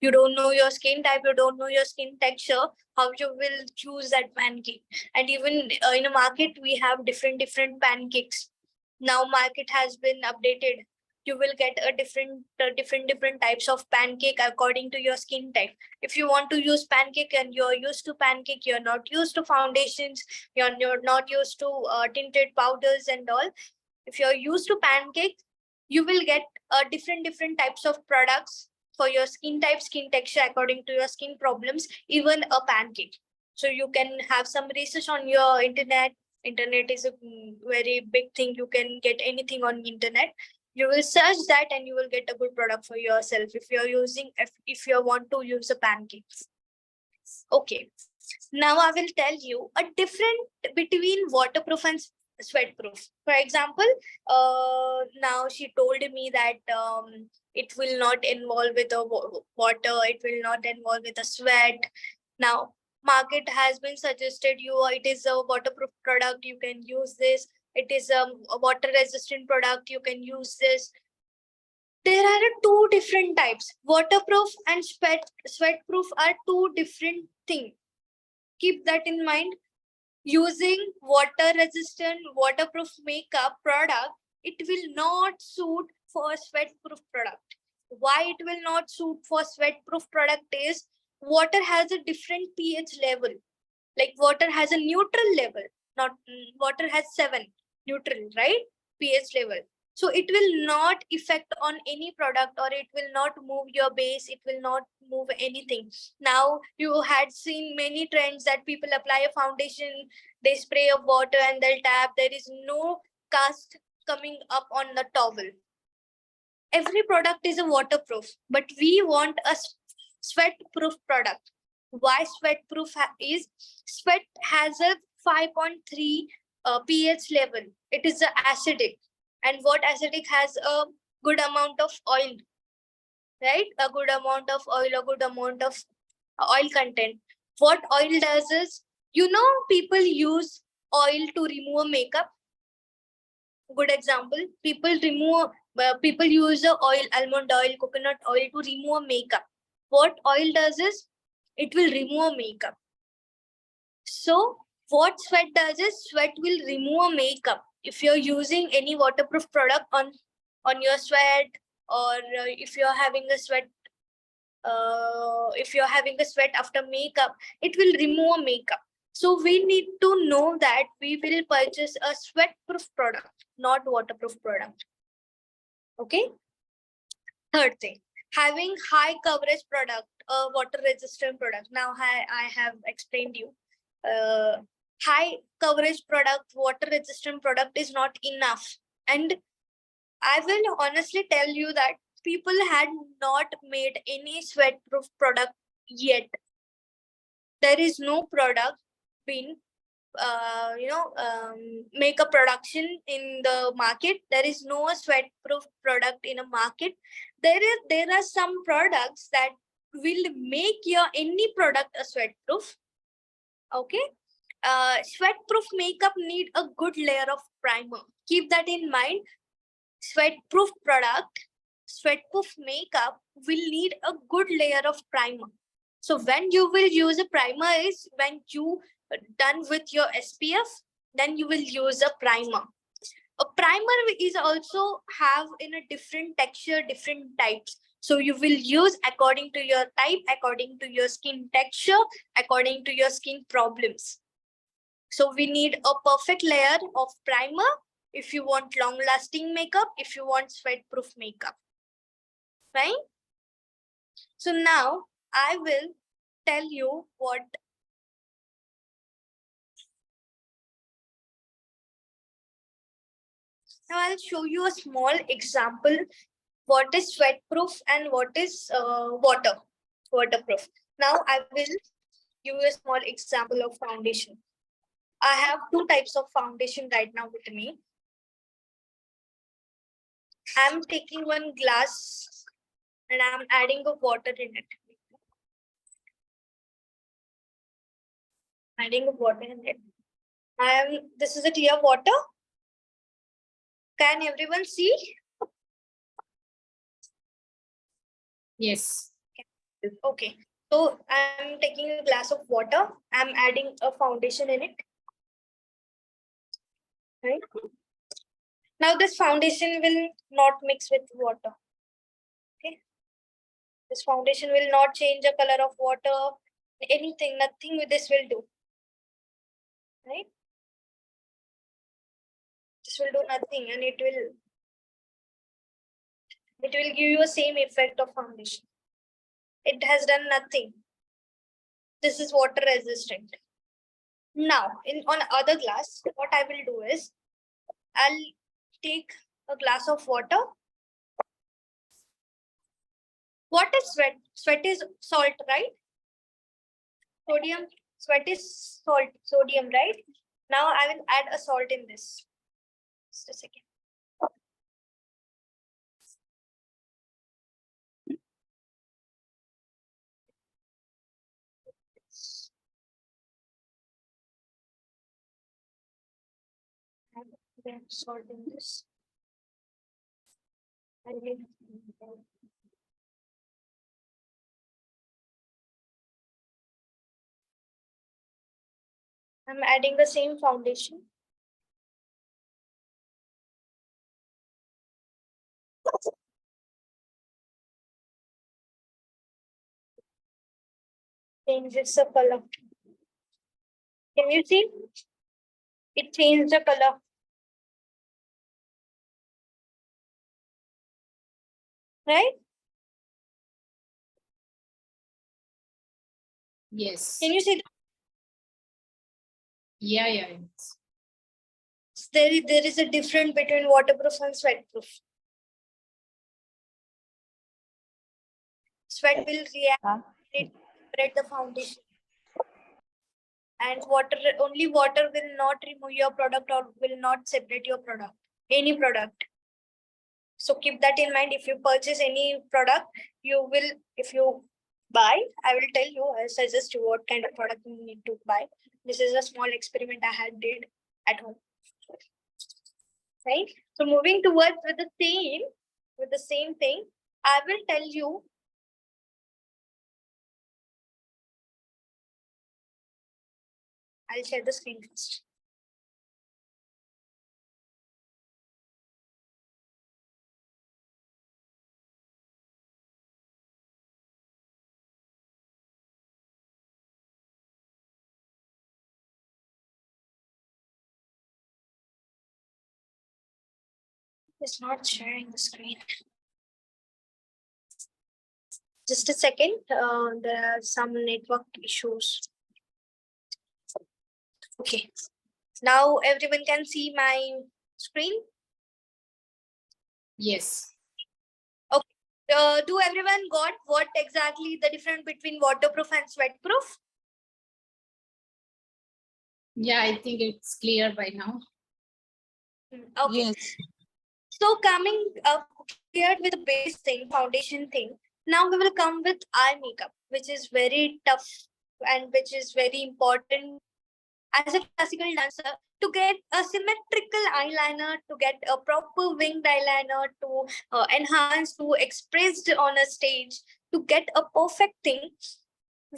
you don't know your skin type, you don't know your skin texture, how you will choose that pancake. And even in a market we have different pancakes. Now market has been updated, you will get a different types of pancake according to your skin type. If you want to use pancake and you're used to pancake, you're not used to foundations, you're not used to tinted powders and all, if you're used to pancake, you will get different types of products for your skin type, skin texture, according to your skin problems, even a pancake. So you can have some research on your internet. Internet is a very big thing. You can get anything on internet. You will search that and you will get a good product for yourself if you're using, if you want to use a pancake. Okay. Now I will tell you a difference between waterproof and sweatproof. For example, now she told me that it will not involve with the water, it will not involve with the sweat. Now market has been suggested you, it is a waterproof product, you can use this. It is a water resistant product, you can use this. There are two different types. Waterproof and sweatproof are two different things. Keep that in mind. Using water resistant waterproof makeup product, it will not suit for sweatproof product. Why it will not suit for sweatproof product is, water has a different pH level. Like water has a neutral level, not water has 7 neutral, right? pH level. So it will not affect on any product, or it will not move your base, it will not move anything. Now you had seen many trends that people apply a foundation, they spray a water and they'll tap, there is no cast coming up on the towel. Every product is a waterproof, but we want a sweat-proof product. Why sweat-proof is? Sweat has a 5.3 pH level. It is acidic, and what acidic has a good amount of oil, right? A good amount of oil, a good amount of oil content. What oil does is, people use oil to remove makeup. Good example, people use oil, almond oil, coconut oil to remove makeup. What oil does is, it will remove makeup. So what sweat does is, sweat will remove makeup. If you're using any waterproof product on your sweat, or if you're having a sweat after makeup, it will remove makeup. So we need to know that we will purchase a sweat-proof product, not waterproof product. Okay. Third thing, having high coverage product, water resistant product. Now I have explained you. High coverage product, water resistant product is not enough. And I will honestly tell you that people had not made any sweat-proof product yet. There is no product been make a production in the market. There is no sweat-proof product in a market. There are some products that will make your any product a sweat-proof. Okay. Sweat-proof makeup need a good layer of primer. Keep that in mind. Sweat-proof product, sweat-proof makeup will need a good layer of primer. So when you will use a primer is when you done with your SPF, then you will use a primer. A primer is also have in a different texture, different types. So you will use according to your type, according to your skin texture, according to your skin problems. So we need a perfect layer of primer if you want long lasting makeup, if you want sweat proof makeup, right? So now I will tell you what now I'll show you a small example what is sweat proof and what is waterproof. Now I will give you a small example of foundation. I have two types of foundation right now with me. I'm taking one glass and I'm adding a water in it. Adding a water in it. This is a clear water. Can everyone see? Yes. Okay. So I'm taking a glass of water. I'm adding a foundation in it. Right. Now this foundation will not mix with water. Okay. This foundation will not change the color of water. Anything, nothing with this will do. Right. This will do nothing, and it will give you the same effect of foundation. It has done nothing. This is water resistant. Now, on other glass, what I will do is, I'll take a glass of water. What is sweat? Sweat is salt, right? Sodium. Sweat is salt, sodium, right? Now I will add a salt in this. Just a second. Add salt in this. I'm adding the same foundation. Changes the color. Can you see? It changed the color. Right? Yes. Can you see? Yeah, yeah. Yes. There is a difference between waterproof and sweatproof. Sweat will react, it spread the foundation. And only water will not remove your product or will not separate your product, any product. So keep that in mind. If you purchase any product, if you buy, I will tell you, I'll suggest you what kind of product you need to buy. This is a small experiment I had did at home. Right? So moving towards with the same thing, I will tell you. I'll share the screen first. It's not sharing the screen. Just a second. There are some network issues. Okay. Now everyone can see my screen. Yes. Do everyone got what exactly the difference between waterproof and sweatproof? Yeah, I think it's clear by now. Okay. Yes. So coming up here with the base thing, foundation thing. Now we will come with eye makeup, which is very tough and which is very important as a classical dancer to get a symmetrical eyeliner, to get a proper winged eyeliner, to enhance, to expressed on a stage, to get a perfect thing.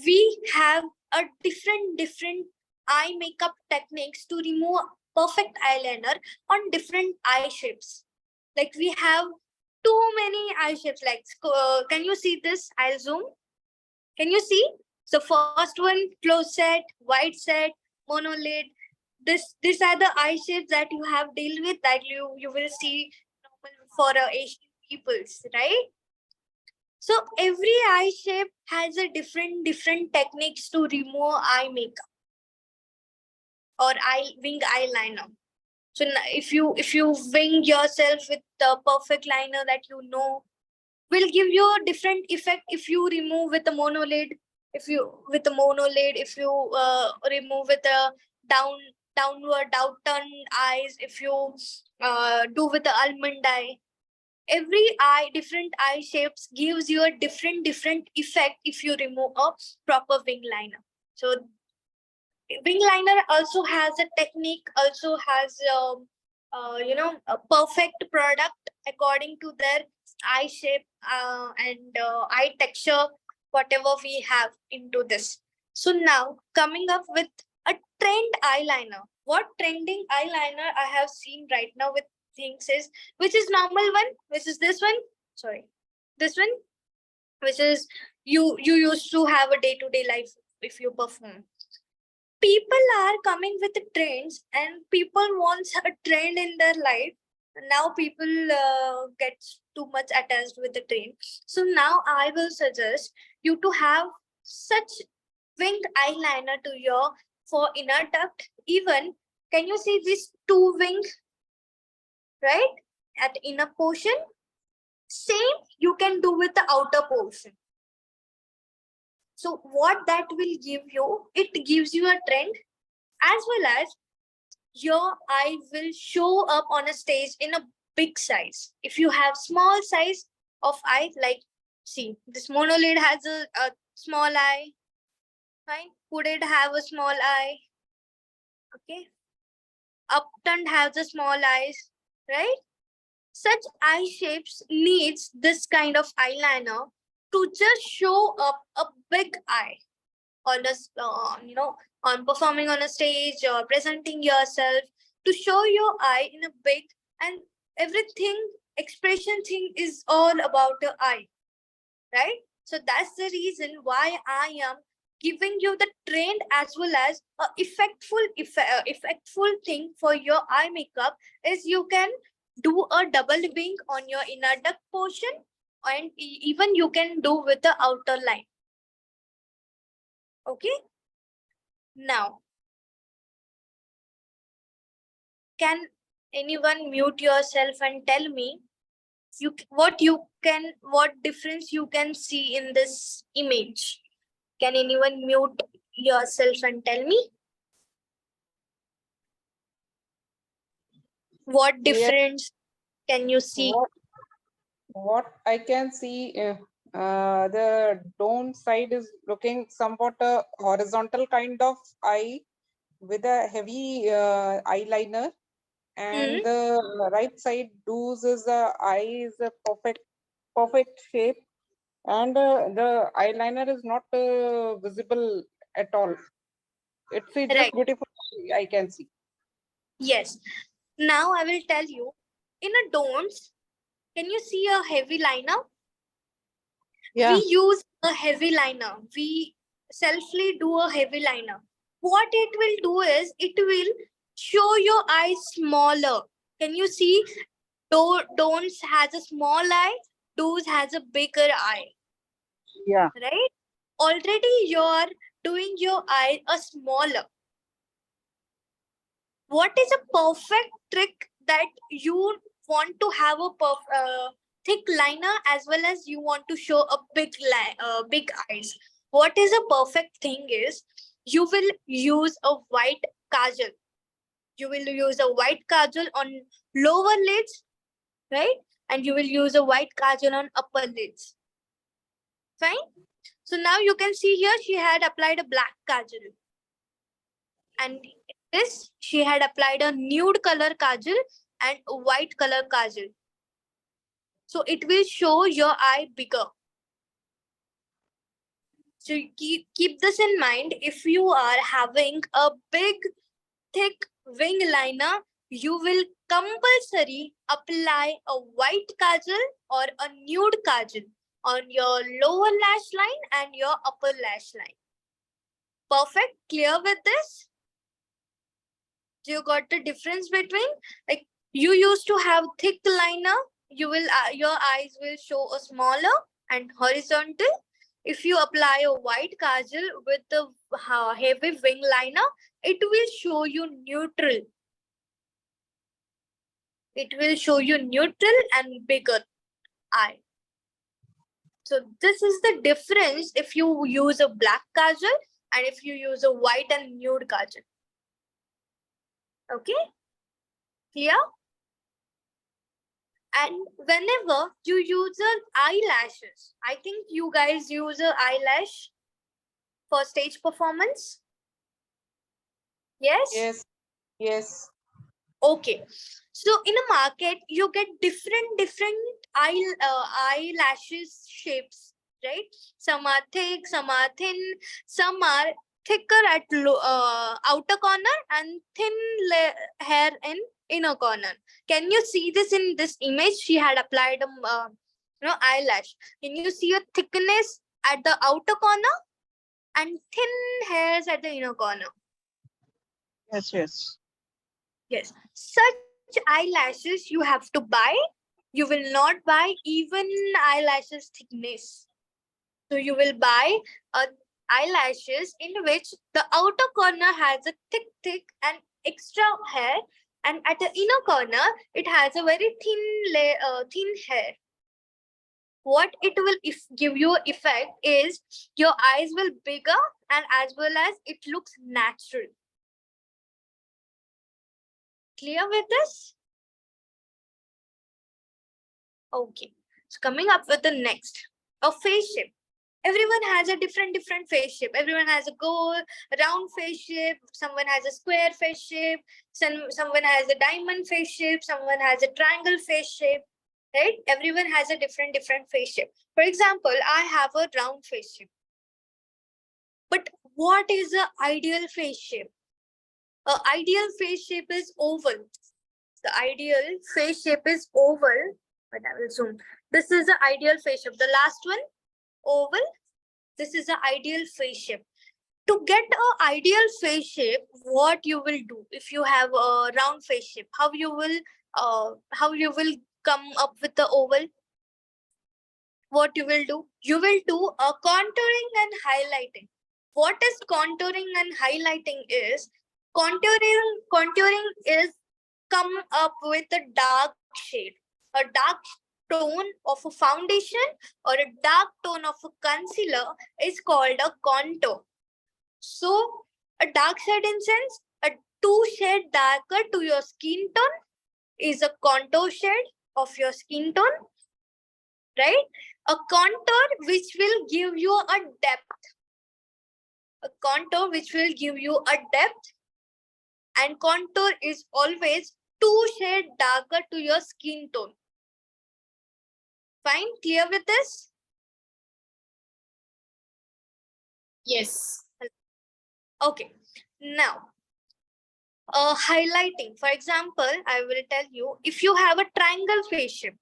We have a different eye makeup techniques to remove perfect eyeliner on different eye shapes. Like we have too many eye shapes. Like, can you see this? I'll zoom. Can you see? So first one, close set, wide set, monolid. These are the eye shapes that you have deal with, that you will see normal for Asian peoples, right? So every eye shape has a different techniques to remove eye makeup or wing eyeliner. So if you wing yourself with the perfect liner that you know, will give you a different effect if you remove with a monolid, if you remove with a downward downturn eyes, if you do with the almond eye. Every eye, different eye shapes gives you a different effect if you remove a proper wing liner. So wing liner also has a technique, also has a perfect product according to their eye shape and eye texture, whatever we have into this. So now coming up with a trend eyeliner. What trending eyeliner I have seen right now with things is, which is normal one, which is this one, sorry, this one, which is you used to have a day-to-day life if you perform. People are coming with the trends and people wants a trend in their life. Now people get too much attached with the trend. So now I will suggest you to have such winged eyeliner to your for inner duct. Even can you see these two wings, right, at inner portion? Same you can do with the outer portion. So what that will give you, it gives you a trend, as well as your eye will show up on a stage in a big size. If you have small size of eye, like see this monolid has a small eye, right? Hooded have a small eye, okay? Upturned has a small eyes, right? Such eye shapes needs this kind of eyeliner to just show up a big eye on a on performing on a stage or presenting yourself, to show your eye in a big, and everything expression thing is all about the eye, right? So that's the reason why I am giving you the trend as well as a effectful thing for your eye makeup is you can do a double wing on your inner duct portion, and even you can do with the outer line. Okay. Now, can anyone mute yourself and tell me what difference you can see in this image? Can anyone mute yourself and tell me what difference can you see? What I can see, the dome side is looking somewhat a horizontal kind of eye with a heavy eyeliner, and the right side does is a eye is a perfect shape, and the eyeliner is not visible at all. It's just Right. beautiful, I can see. Yes. Now I will tell you, in a domes, can you see a heavy liner? Yeah. We use a heavy liner. We selfly do a heavy liner. What it will do is it will show your eyes smaller. Can you see? Don'ts has a small eye, do's has a bigger eye. Yeah. Right? Already you're doing your eye a smaller. What is a perfect trick that you want to have a thick liner as well as you want to show a big eyes? What is a perfect thing is you will use a white kajal. You will use a white kajal on lower lids, right? And you will use a white kajal on upper lids. Fine. So now you can see here she had applied a black kajal. And this she had applied a nude color kajal and a white color kajal. So it will show your eye bigger. So keep this in mind. If you are having a big thick wing liner, you will compulsory apply a white kajal or a nude kajal on your lower lash line and your upper lash line. Perfect. Clear with this? Do you got the difference between, like, you used to have thick liner, you will your eyes will show a smaller and horizontal. If you apply a white kajal with the heavy wing liner, it will show you neutral. It will show you neutral and bigger eye. So this is the difference if you use a black kajal and if you use a white and nude kajal. Okay, clear? And whenever you use an eyelashes, I think you guys use a eyelash for stage performance. Yes? Yes. Yes. Okay. So in a market, you get different eyelashes shapes, right? Some are thick, some are thin, some are thicker at outer corner and thin hair in inner corner. Can you see this in this image? She had applied eyelash. Can you see a thickness at the outer corner and thin hairs at the inner corner? Yes, yes. Yes, such eyelashes you have to buy. You will not buy even eyelashes thickness. So you will buy eyelashes in which the outer corner has a thick and extra hair, and at the inner corner it has a very thin hair. What it will give you effect is your eyes will bigger and as well as it looks natural. Clear with this? Okay, so coming up with the next, a face shape. Everyone has a different face shape. Everyone has a round face shape. Someone has a square face shape. Someone has a diamond face shape. Someone has a triangle face shape. Right? Everyone has a different face shape. For example, I have a round face shape. But what is the ideal face shape? Ideal face shape is oval. The ideal face shape is oval. But I will zoom. This is the ideal face shape. The last one, oval. This is the ideal face shape. To get an ideal face shape, what you will do if you have a round face shape? How you will come up with the oval? What you will do? You will do a contouring and highlighting. What is contouring and highlighting is? Contouring is come up with a dark shade, a dark tone of a foundation or a dark tone of a concealer is called a contour. So a dark shade in sense, a 2 shade darker to your skin tone is a contour shade of your skin tone, right? A contour which will give you a depth. A contour which will give you a depth, and contour is always 2 shade darker to your skin tone. Fine, clear with this? Yes. Okay, now highlighting. For example, I will tell you, if you have a triangle face shape,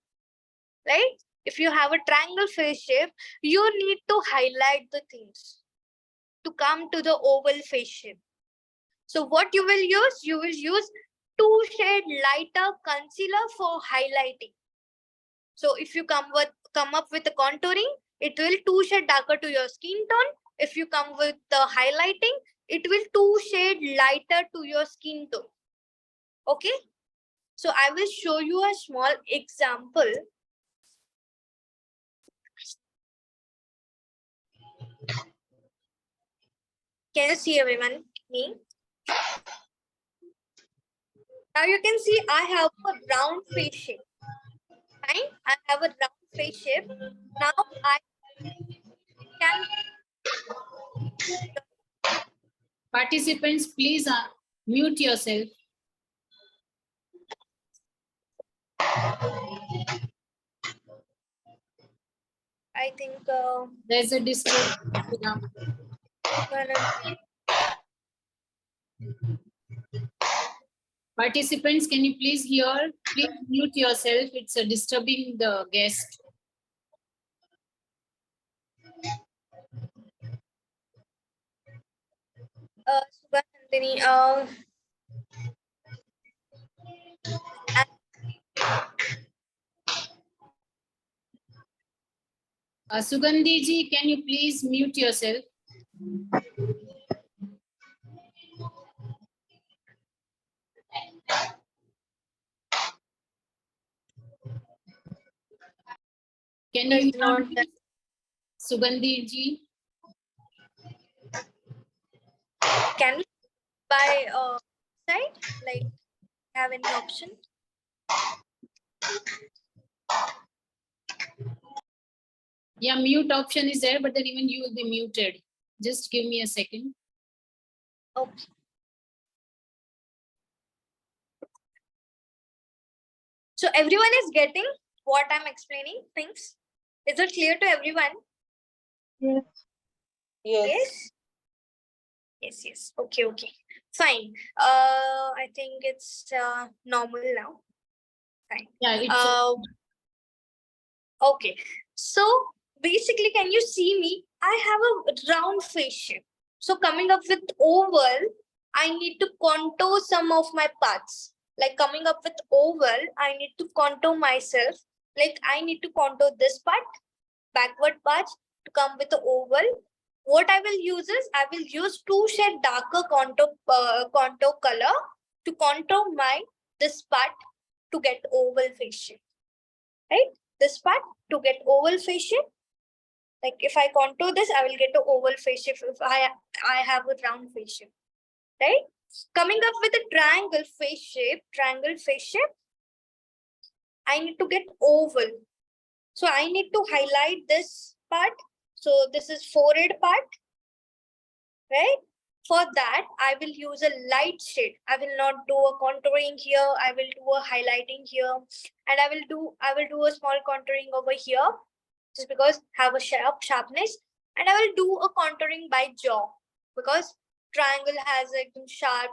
right? If you have a triangle face shape, you need to highlight the things to come to the oval face shape. So what you will use? You will use 2 shade lighter concealer for highlighting. So if you come up with the contouring, it will 2 shade darker to your skin tone. If you come with the highlighting, it will 2 shade lighter to your skin tone. Okay. So I will show you a small example. Can you see everyone? Me? Now you can see I have a round face shape. Fine. I have a round face shape. Now I can. Participants, please mute yourself. I think. There's a disturbance. Participants, can you please hear? Please mute yourself. It's disturbing the guest. Subhanandini, Sugandhi ji, can you please mute yourself? Can you not hear me? Sugandhi ji. Can we by side, like have any option? Yeah, mute option is there, but then even you will be muted. Just give me a second. Okay. So everyone is getting what I'm explaining things. Is it clear to everyone? Yes. Yes. Yes, yes. Okay, okay. Fine. I think it's normal now. Fine. Yeah, it's Okay. So basically, can you see me? I have a round face shape. So coming up with oval, I need to contour some of my parts. Like coming up with oval, I need to contour myself. Like I need to contour this part, backward part to come with the oval. What I will use is I will use 2 shade darker contour color to contour my this part to get oval face shape. Right? This part to get oval face shape. Like if I contour this, I will get an oval face shape if I have a round face shape. Right? Coming up with a triangle face shape, I need to get oval. So I need to highlight this part. So this is forehead part, right? For that, I will use a light shade. I will not do a contouring here. I will do a highlighting here, and I will do a small contouring over here, just because have a sharpness, and I will do a contouring by jaw because triangle has like sharp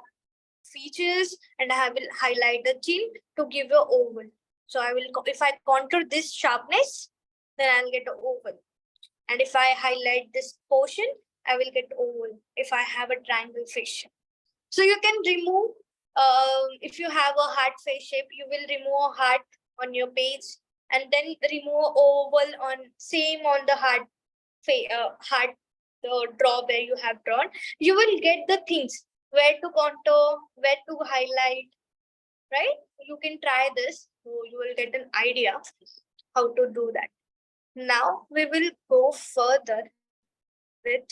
features, and I will highlight the chin to give a oval. So I will, if I contour this sharpness, then I'll get an oval. And if I highlight this portion, I will get oval if I have a triangle face shape. So you can remove, if you have a heart face shape, you will remove a heart on your page and then remove oval on same on the heart draw where you have drawn. You will get the things where to contour, where to highlight, right? You can try this, so you will get an idea how to do that. Now we will go further with,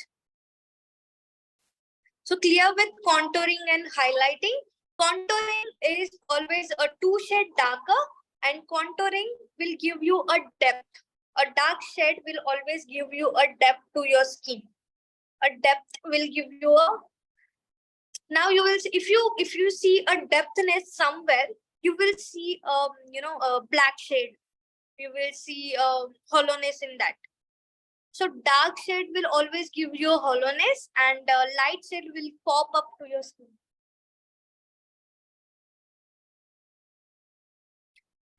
so clear with contouring and highlighting. Contouring is always a 2 shade darker, and contouring will give you a depth. A dark shade will always give you a depth to your skin. A depth will give you a, now you will see, if you see a depthness somewhere, you will see a black shade. You will see hollowness in that. So dark shade will always give you a hollowness, and light shade will pop up to your skin.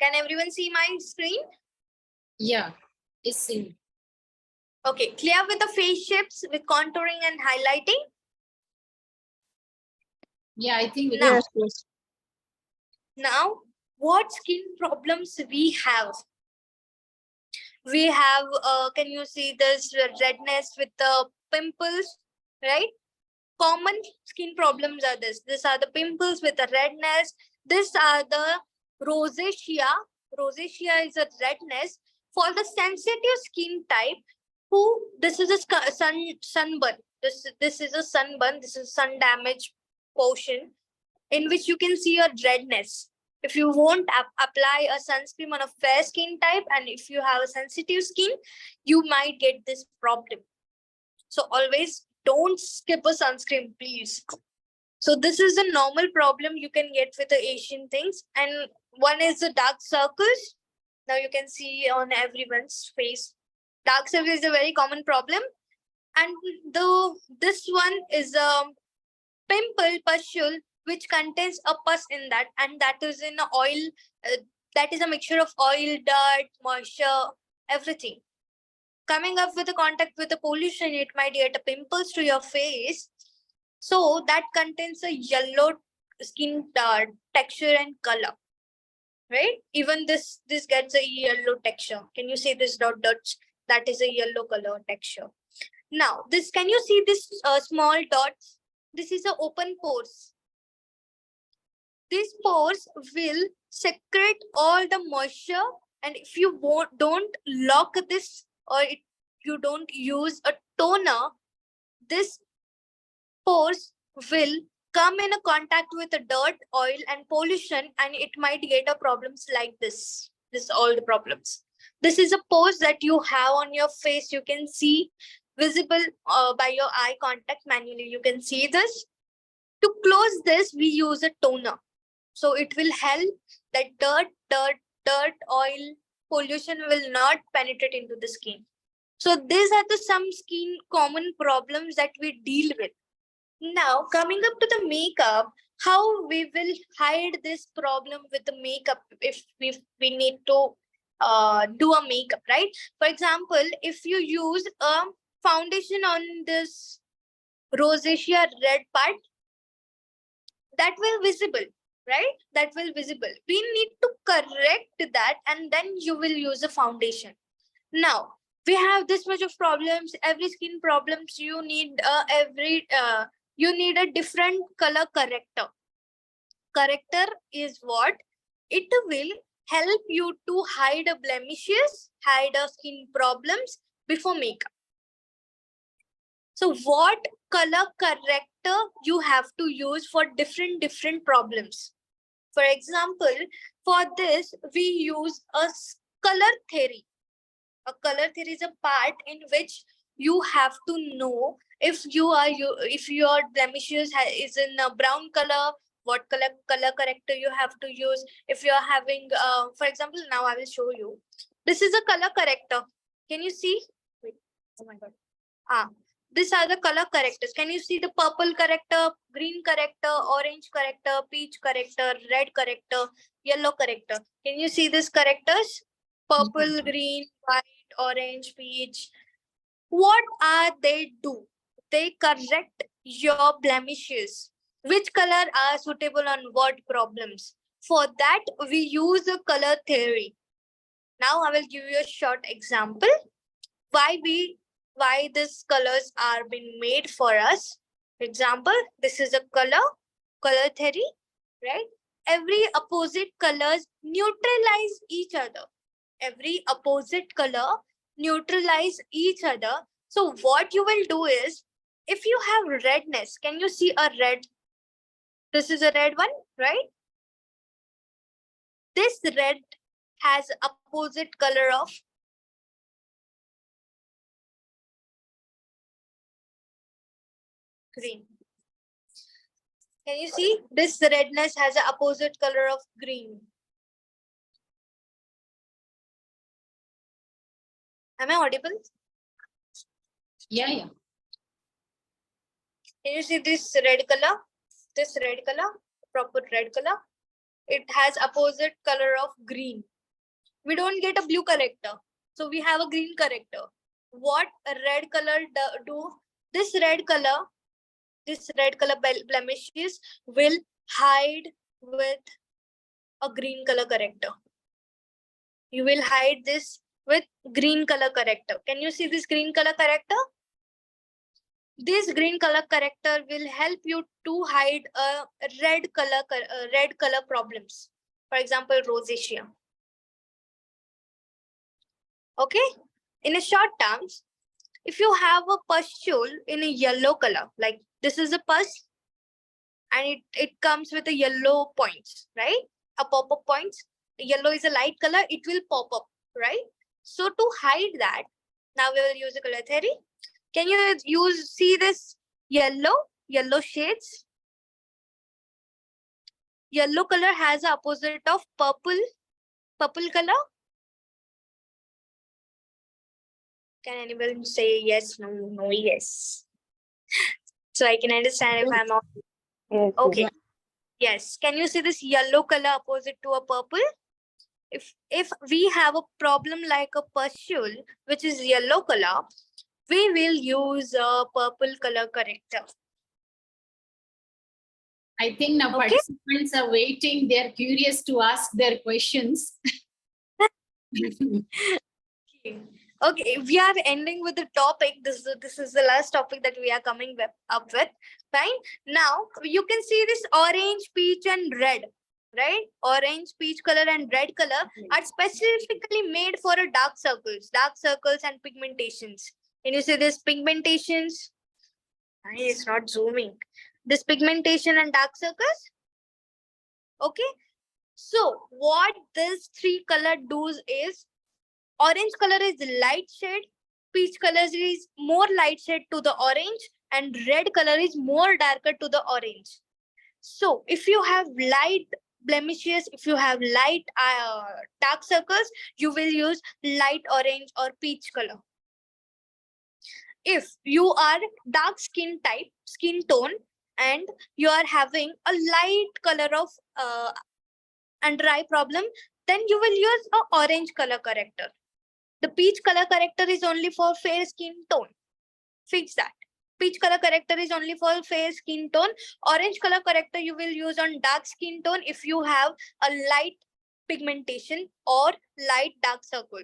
Can everyone see my screen? yeah, it's seen. Okay, clear with the face shapes with contouring and highlighting. Yeah, I think we Now, Yes, yes. now what skin problems we have? We have, can you see this redness with the pimples, right? Common skin problems are this. These are the pimples with the redness. These are the rosacea. Rosacea is a redness for the sensitive skin type. Who, this is a sunburn. This is a sunburn. This is sun damage portion in which you can see a redness. If you won't apply a sunscreen on a fair skin type, and if you have a sensitive skin, you might get this problem. So always don't skip a sunscreen, please. So this is a normal problem you can get with the Asian things. And one is the dark circles. Now you can see on everyone's face. Dark circles is a very common problem. And this one is a pimple pustule which contains a pus in that, and that is in oil. That is a mixture of oil, dirt, moisture, everything. Coming up with the contact with the pollution, it might get pimples to your face. So that contains a yellow skin texture and color, right? Even this gets a yellow texture. Can you see this dots? That is a yellow color texture. Now this, can you see this small dots? This is an open pores. These pores will secrete all the moisture, and if you don't lock this, or you don't use a toner, this pores will come in a contact with the dirt, oil and pollution, and it might get a problems like this. This is all the problems. This is a pose that you have on your face. You can see visible by your eye contact manually. You can see this. To close this, we use a toner. So it will help that dirt, oil, pollution will not penetrate into the skin. So these are the some skin common problems that we deal with. Now coming up to the makeup, how we will hide this problem with the makeup if we need to do a makeup, right? For example, if you use a foundation on this rosacea red part, that will visible, right? That will visible. We need to correct that and then you will use a foundation. Now we have this much of problems, every skin problems you need you need a different color corrector. Corrector is what? It will help you to hide a blemishes, hide a skin problems before makeup. So what color corrector you have to use for different problems? For example, for this, we use a color theory. A color theory is a part in which you have to know if your blemishes is in a brown color, what color corrector you have to use. If you are having, for example, now I will show you. This is a color corrector. Can you see? Wait, oh my God. These are the color correctors. Can you see the purple corrector, green corrector, orange corrector, peach corrector, red corrector, yellow corrector? Can you see these correctors? Purple, green, white, orange, peach. What are they do? They correct your blemishes. Which color are suitable on what problems? For that, we use a color theory. Now I will give you a short example. Why these colors are being made for us. For example, this is a color theory, right? Every opposite colors neutralize each other. Every opposite color neutralize each other. So what you will do is, if you have redness, can you see a red? This is a red one, right? This red has opposite color of green. Can you see? This redness has an opposite color of green. Am I audible? Yeah. Can you see this red color? This red color, proper red color. It has opposite color of green. We don't get a blue corrector. So we have a green corrector. What a red color do? This red color blemishes will hide with a green color corrector. You will hide this with green color corrector. Can you see this green color corrector? This green color corrector will help you to hide red color problems. For example, rosacea. Okay. In a short terms, if you have a pustule in a yellow color, like this is a pus, and it comes with a yellow points, right? A pop-up points. Yellow is a light color, it will pop up, right? So to hide that, now we will use a color theory. Can you see this yellow shades? Yellow color has the opposite of purple color. Can anyone say yes, no, yes? So I can understand if I'm not. Yes. Okay. Yes. Can you see this yellow color opposite to a purple? If we have a problem like a pustule, which is yellow color, we will use a purple color corrector. I think now Okay. participants are waiting. They're curious to ask their questions. Okay, we are ending with the topic. This is the last topic that we are coming up with. Fine. Now you can see this orange, peach, and red. right? Orange, peach color, and red color are specifically made for a dark circles and pigmentations. Can you see this pigmentations? It's not zooming. This pigmentation and dark circles. Okay. So what this three color does is, orange color is light shade, peach color is more light shade to the orange, and red color is more darker to the orange. So if you have light blemishes, if you have light dark circles, you will use light orange or peach color. If you are dark skin tone, and you are having a light color of under eye problem, then you will use a orange color corrector. The peach color corrector is only for fair skin tone. Fix that. Peach color corrector is only for fair skin tone. Orange color corrector you will use on dark skin tone if you have a light pigmentation or light dark circle.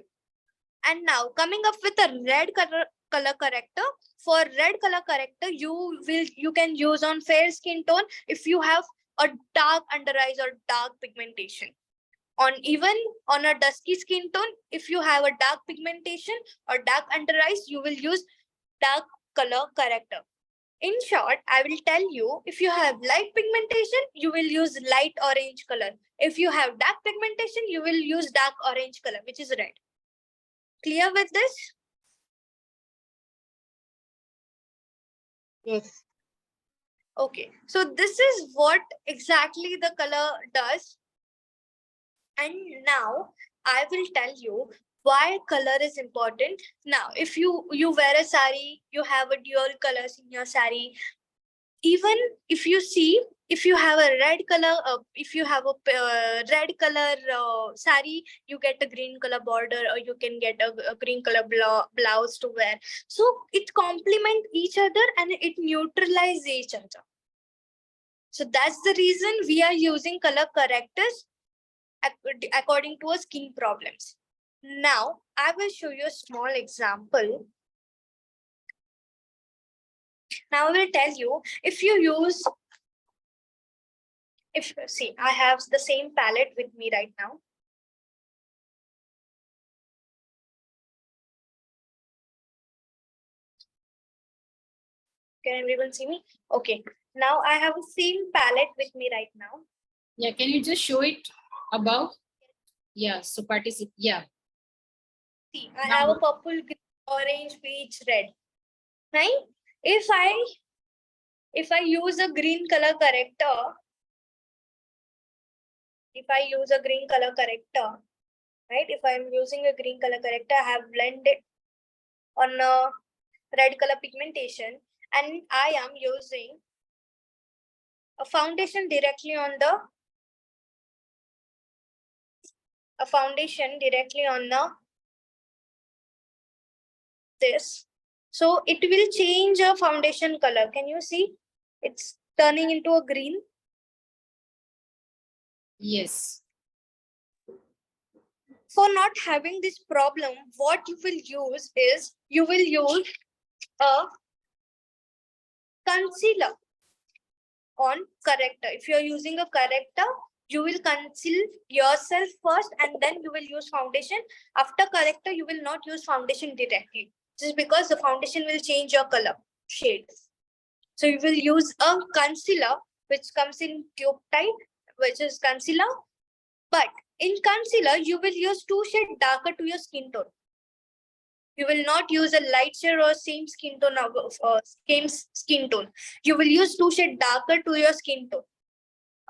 And now coming up with a red color corrector. For red color corrector, you can use on fair skin tone if you have a dark under eyes or dark pigmentation. Even on a dusky skin tone, if you have a dark pigmentation or dark under eyes, you will use dark color corrector. In short, I will tell you, if you have light pigmentation, you will use light orange color. If you have dark pigmentation, you will use dark orange color, which is red. Clear with this? Yes. Okay, so this is what exactly the color does. And now I will tell you why color is important. Now, if you wear a sari, you have a dual colors in your sari. Even if you see, if you have a red color, if you have a red color sari, you get a green color border, or you can get a green color blouse to wear. So it complement each other and it neutralize each other. So that's the reason we are using color correctors according to our skin problems. Now, I will show you a small example. Now I will tell you, if you use, see, I have the same palette with me right now. Can everyone see me? Okay. Now I have the same palette with me right now. Yeah, can you just show it above? Yeah, so participate. Yeah. See, I have a purple, green, orange, peach, red. Right? If I use a green color corrector, right? If I'm using a green color corrector, I have blended on a red color pigmentation, and I am using a foundation directly on this. So it will change a foundation color. Can you see? It's turning into a green. Yes. For not having this problem, what you will use is, you will use a concealer on corrector. If you're using a corrector, you will conceal yourself first and then you will use foundation. After corrector, you will not use foundation directly, just because the foundation will change your color shade. So you will use a concealer which comes in tube type, which is concealer. But in concealer, you will use 2 shades darker to your skin tone. You will not use a light shade or same skin tone skin tone. You will use 2 shades darker to your skin tone.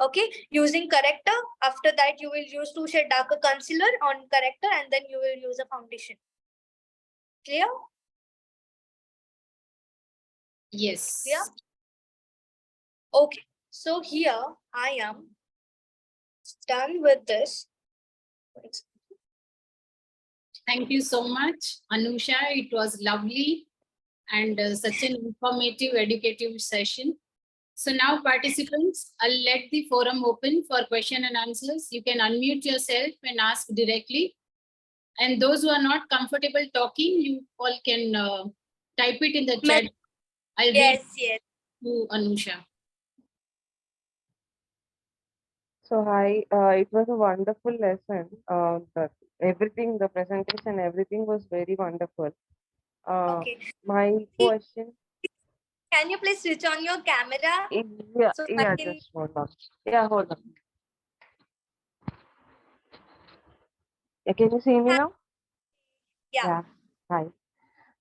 Okay, using corrector. After that, you will use 2 shades darker concealer on corrector, and then you will use a foundation. Clear? Yes. Yeah. Okay, so here I am done with this. Thank you so much, Anusha. It was lovely and such an informative, educative session. So now, participants, I'll let the forum open for question and answers. You can unmute yourself and ask directly. And those who are not comfortable talking, you all can type it in the chat. I'll read Yes. to Anusha. So hi, it was a wonderful lesson. The presentation, everything was very wonderful. Okay. My question, Can you please switch on your camera yeah, so I yeah, can? just hold on. Yeah, hold on. Yeah, can you see me now? Yeah. Yeah, hi.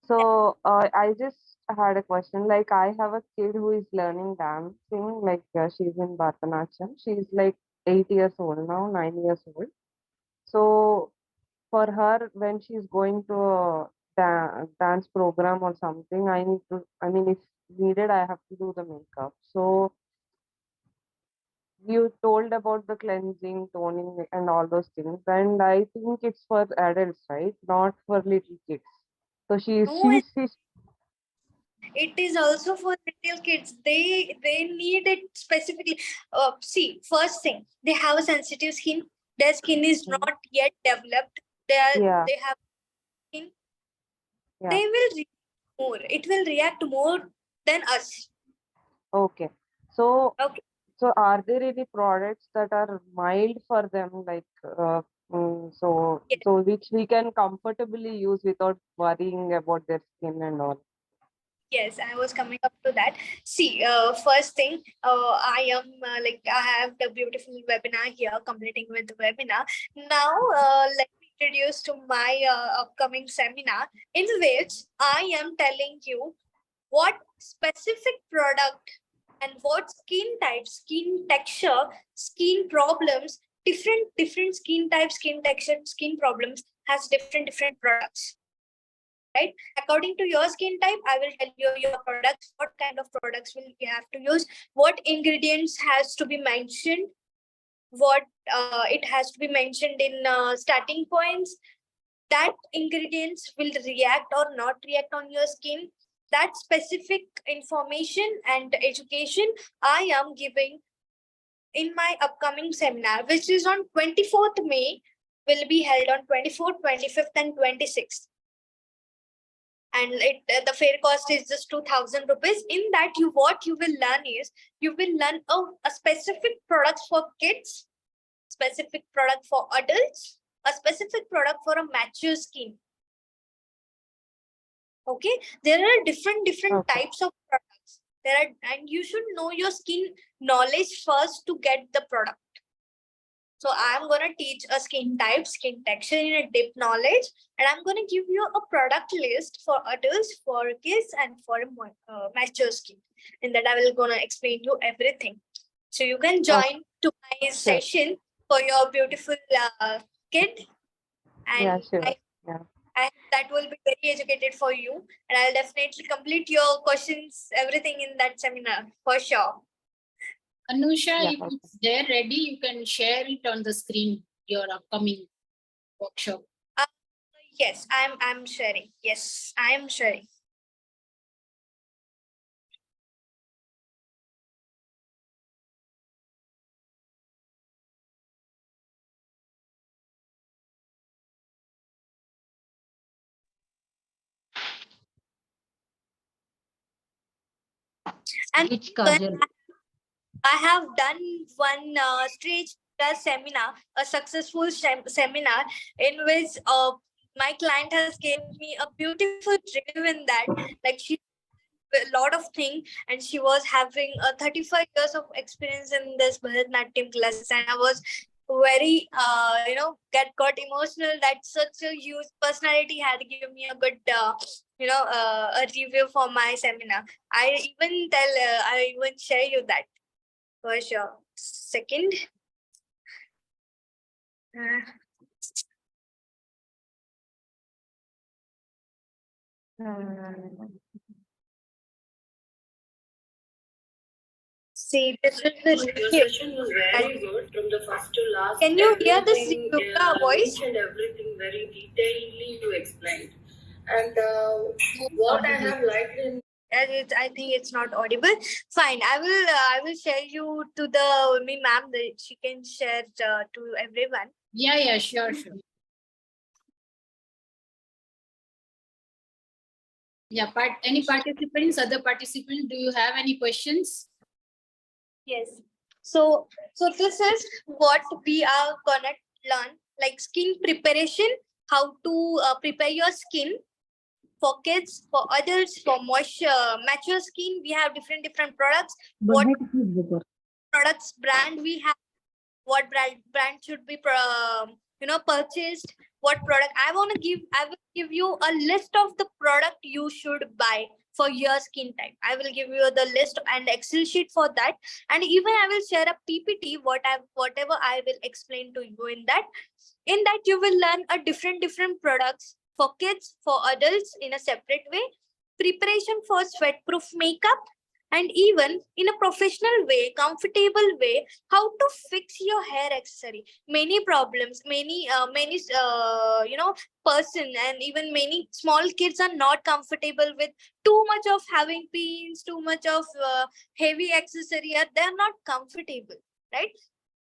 So I just had a question. Like, I have a kid who is learning dancing. Like, she's in Bharatanatyam. She's like 8 years old now, 9 years old. So for her, when she's going to a dance program or something, I mean, if needed, I have to do the makeup. So you told about the cleansing, toning, and all those things, and I think it's for adults, right? Not for little kids. So No, she's it is also for little kids. They need it specifically. See, first thing, they have a sensitive skin. Their skin is Mhm. not yet developed. Yeah, They have skin. yeah. They will react more. It will react more than us. Okay. So Okay. so are there any products that are mild for them, like Yes. so which we can comfortably use without worrying about their skin and all? Yes, I was coming up to that. See, first thing, I am I have the beautiful webinar here, completing with the webinar. Now, let me introduce to my upcoming seminar, in which I am telling you what specific product and what skin type, skin texture, skin problems, different skin types, skin texture, skin problems has different products, right? According to your skin type, I will tell you your products, what kind of products will you have to use, what ingredients has to be mentioned, what it has to be mentioned in starting points, that ingredients will react or not react on your skin. That specific information and education I am giving in my upcoming seminar, which is on 24th May, will be held on 24th, 25th, and 26th. And the fair cost is just 2,000 rupees. In that, what you will learn is you will learn a specific product for kids, specific product for adults, a specific product for a mature skin. Okay, there are different Okay. types of products. There are, and you should know your skin knowledge first to get the product. So I'm going to teach a skin type, skin texture in a deep knowledge, and I'm going to give you a product list for adults, for kids, and for mature skin. In that, I will going to explain you everything. So you can join to my Sure. session for your beautiful kid, Yeah, and sure. Yeah. that will be very educated for you. And I'll definitely complete your questions, everything in that seminar for sure. Anusha, Yeah, if okay. it's there ready, you can share it on the screen, your upcoming workshop. Yes, I'm sharing. Yes, I am sharing. And Which Kajal? I have done one Stage Shringar seminar, a successful seminar in which my client has gave me a beautiful review in that. Like, she a lot of thing, and she was having 35 years of experience in this Bharatanatyam classes, and I was very got emotional that such a huge personality had given me a good a review for my seminar. I even share you that for sure. Second. See, this is the Your review. session was very good from the first to last. Can you hear this Everything, voice? each and everything very detailedly you explained. And what I have liked in I think it's not audible. Fine, I will share you to the Urmi ma'am that she can share to everyone. Yeah, sure. Yeah, any participants, other participants, do you have any questions? Yes. So this is what we are gonna learn, like skin preparation, how to prepare your skin for kids, for adults, for mature skin. We have different producproducts. What products brand we have, what brand should be purchased, what product. I will give you a list of the product you should buy for your skin type. I will give you the list and Excel sheet for that, and even I will share a PPT whatever I will explain to you in that. In that you will learn a different products for kids, for adults in a separate way, preparation for sweat proof makeup, and even in a professional way, comfortable way, how to fix your hair accessory. Many problems, many person, and even many small kids are not comfortable with too much of having pins, too much of heavy accessory, or they're not comfortable, right?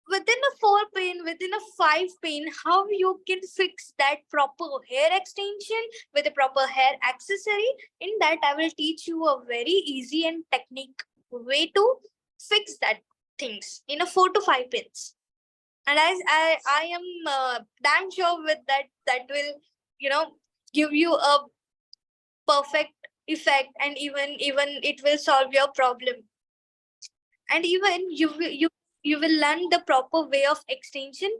Within a 4 pin, within a 5 pin, how you can fix that proper hair extension with a proper hair accessory. In that, I will teach you a very easy and technique way to fix that things in a 4 to 5 pins. And I am damn sure with that will give you a perfect effect, and even it will solve your problem. And even you will learn the proper way of extension,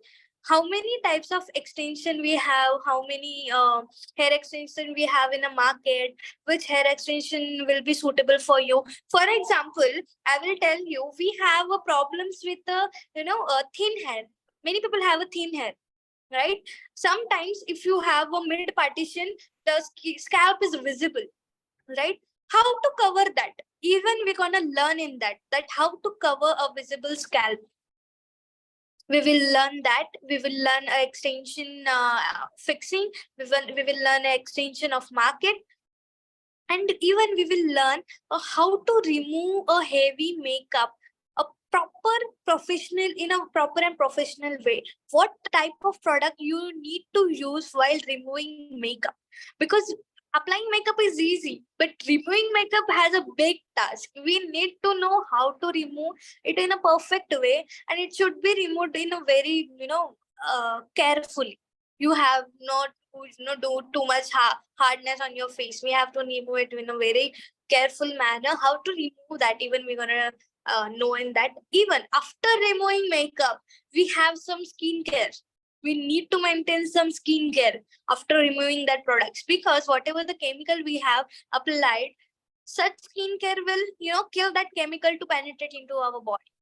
how many types of extension we have, how many hair extension we have in a market, which hair extension will be suitable for you. For example, I will tell you, we have a problems with the thin hair. Many people have a thin hair, right? Sometimes if you have a mid partition, the scalp is visible, right? How to cover that? Even we're gonna learn in that how to cover a visible scalp. We will learn that. We will learn a extension fixing. We will learn an extension of market, and even we will learn how to remove a heavy makeup, a proper professional, in a proper and professional way. What type of product you need to use while removing makeup? Because applying makeup is easy, but removing makeup has a big task. We need to know how to remove it in a perfect way, and it should be removed in a very carefully. You have not do too much hardness on your face. We have to remove it in a very careful manner. How to remove that, even we're gonna know in that. Even after removing makeup, we have some skincare. We need to maintain some skincare after removing that products, because whatever the chemical we have applied, such skincare will kill that chemical to penetrate into our body.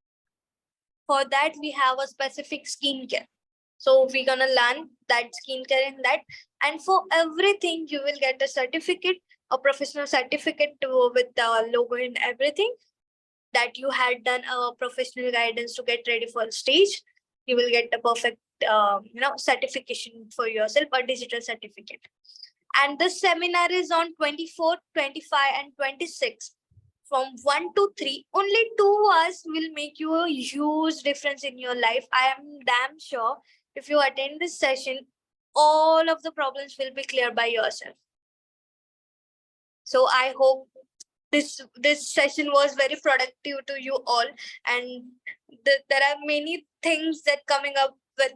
For that we have a specific skincare. So we're gonna learn that skincare in that, and for everything you will get a certificate, a professional certificate with the logo and everything, that you had done a professional guidance to get ready for stage. You will get a perfect certification for yourself, a digital certificate. And this seminar is on 24, 25 and 26 from 1 to 3. Only 2 hours will make you a huge difference in your life. I am damn sure if you attend this session, all of the problems will be clear by yourself. So I hope this session was very productive to you all, and there are many things that coming up with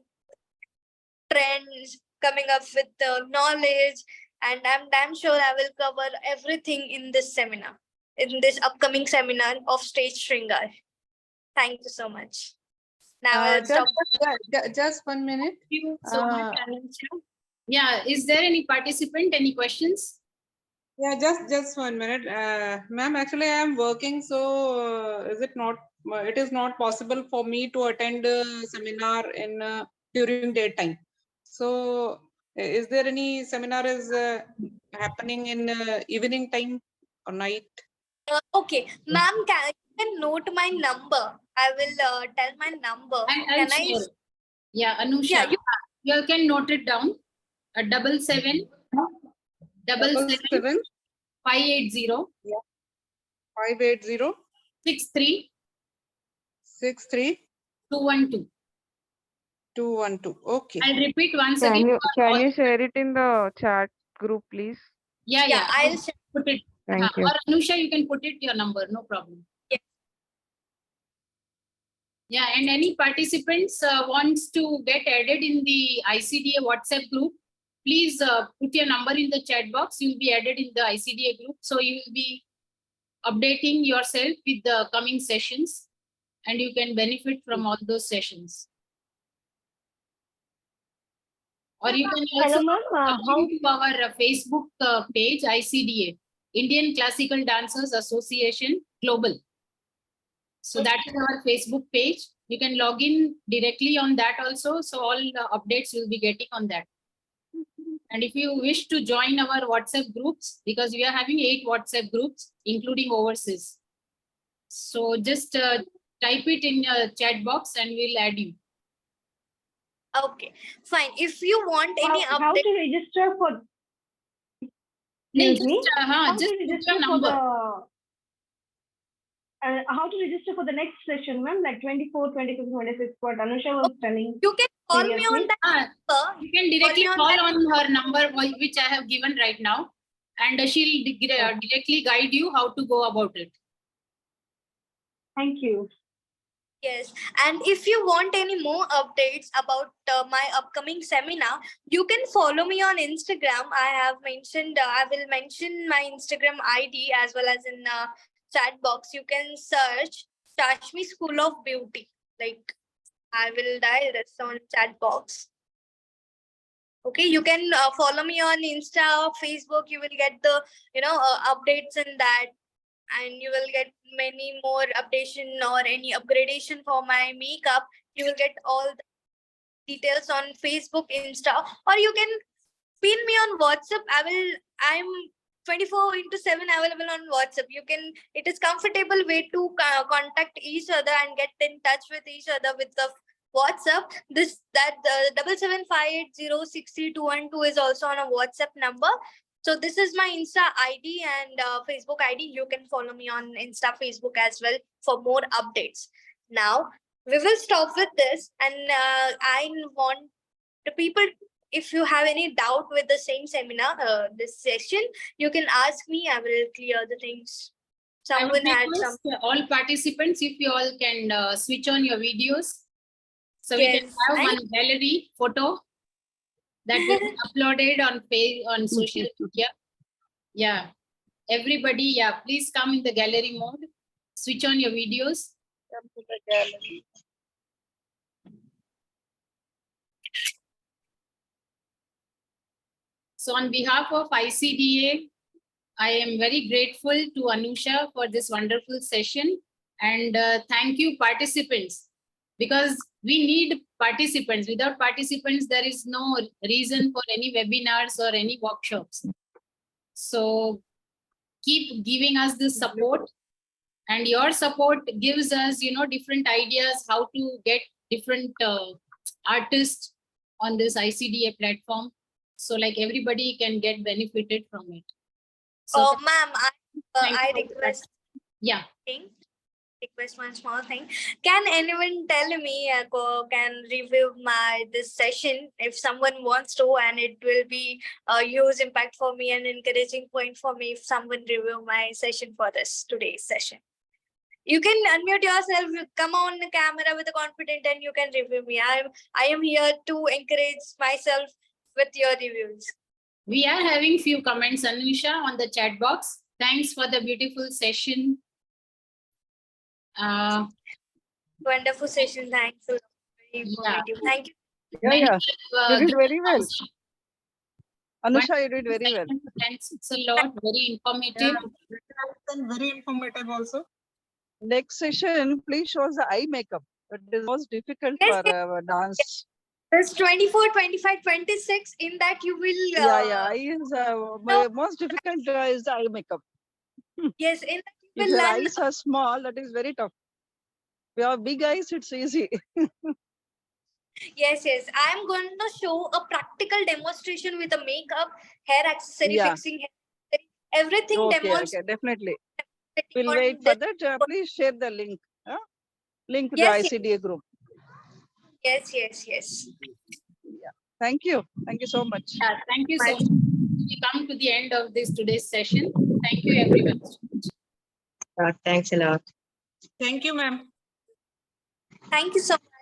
trends, coming up with knowledge, and I'm damn sure I will cover everything in this seminar, in this upcoming seminar of Stage Shringar. Thank you so much. Now I'll stop. Just 1 minute. Thank you so much, Anusha. Yeah, is there any participant, any questions? Yeah, just 1 minute. Ma'am, actually I am working, so it is not possible for me to attend a seminar in during daytime. So is there any seminar is happening in evening time or night? Okay, ma'am, can you note my number? I will tell my number. I'll share. Yeah, Anusha, Yeah, you can note it down. 77 7 580 580 63 63 212. 212. Okay. I'll repeat once Can again. you share it in the chat group, please? Yeah. I'll put it. Thank you. Or Anusha, you can put it your number, no problem. Yeah. Yeah, and any participants wants to get added in the ICDA WhatsApp group, please put your number in the chat box. You'll be added in the ICDA group. So you will be updating yourself with the coming sessions and you can benefit from all those sessions. Or you can also Hello, ma'am. come to our Facebook page, ICDA, Indian Classical Dancers Association Global. So that is our Facebook page. You can log in directly on that also. So all the updates you'll be getting on that. And if you wish to join our WhatsApp groups, because we are having 8 WhatsApp groups, including overseas. So just type it in your chat box and we'll add you. Okay, fine. If you want any How update, to register for? Then Excuse me? How just to put register your for number. the? How to register for the next session, ma'am? Like 24, 25, 26. What Anusha was telling. you can call me on Seriously? that number. You can directly me on call that on her number, which I have given right now. And she'll directly guide you how to go about it. Thank you. Yes, and if you want any more updates about my upcoming seminar, you can follow me on Instagram. I have mentioned, I will mention my Instagram ID as well as in chat box. You can search Chaasmi School of Beauty. Like, I will dial this on chat box. Okay, you can follow me on Insta, Facebook. You will get the updates in that. And you will get many more updation or any upgradation for my makeup. You will get all the details on Facebook, Insta, or you can pin me on WhatsApp. I'm 24/7 available on WhatsApp. It is comfortable way to contact each other and get in touch with each other with the WhatsApp. The 775806312 is also on a WhatsApp number. So this is my Insta ID and Facebook ID. You can follow me on Insta, Facebook as well for more updates. Now we will stop with this, and I want the people. If you have any doubt with the same seminar, this session, you can ask me. I will clear the things. I would Someone had some. request all participants, if you all can switch on your videos, so we can Yes, have one gallery photo that will be uploaded on social media. Yeah, everybody, yeah, please come in the gallery mode. Switch on your videos. Come to the gallery. So on behalf of ICDA, I am very grateful to Anusha for this wonderful session. And thank you, participants, because we need participants. Without participants, there is no reason for any webinars or any workshops. So keep giving us this support, and your support gives us, different ideas how to get different artists on this ICDA platform. So like everybody can get benefited from it. So ma'am, I request. Yeah. Request one small thing. Can anyone tell me, can review this session if someone wants to, and it will be a huge impact for me and encouraging point for me if someone review my session for today's session. You can unmute yourself, come on the camera with a confident, and you can review me. I am here to encourage myself with your reviews. We are having few comments, Anusha, on the chat box. Thanks for the beautiful session. Wonderful session. Thanks. Very informative. Yeah. Thank you. Yeah. You did very well. Anusha, you did very well. Thanks a lot. Very informative. And very informative also. Next session, please show us the eye makeup. It is most difficult Yes, for dance. There's 24, 25, 26. In that you will. Eye is most difficult is the eye makeup. Yes, in that you If will your learn. eyes are small, that is very tough. If you have big eyes, it's easy. Yes. I am going to show a practical demonstration with a makeup, hair accessory, fixing hair, everything. Okay, definitely. We'll wait for that. Please share the link. Link to the ICDA group. Yes. Yeah. Thank you. Thank you so much. Yeah, thank you so much. We come to the end of today's session. Thank you, everyone. Thanks a lot. Thank you, ma'am. Thank you so much.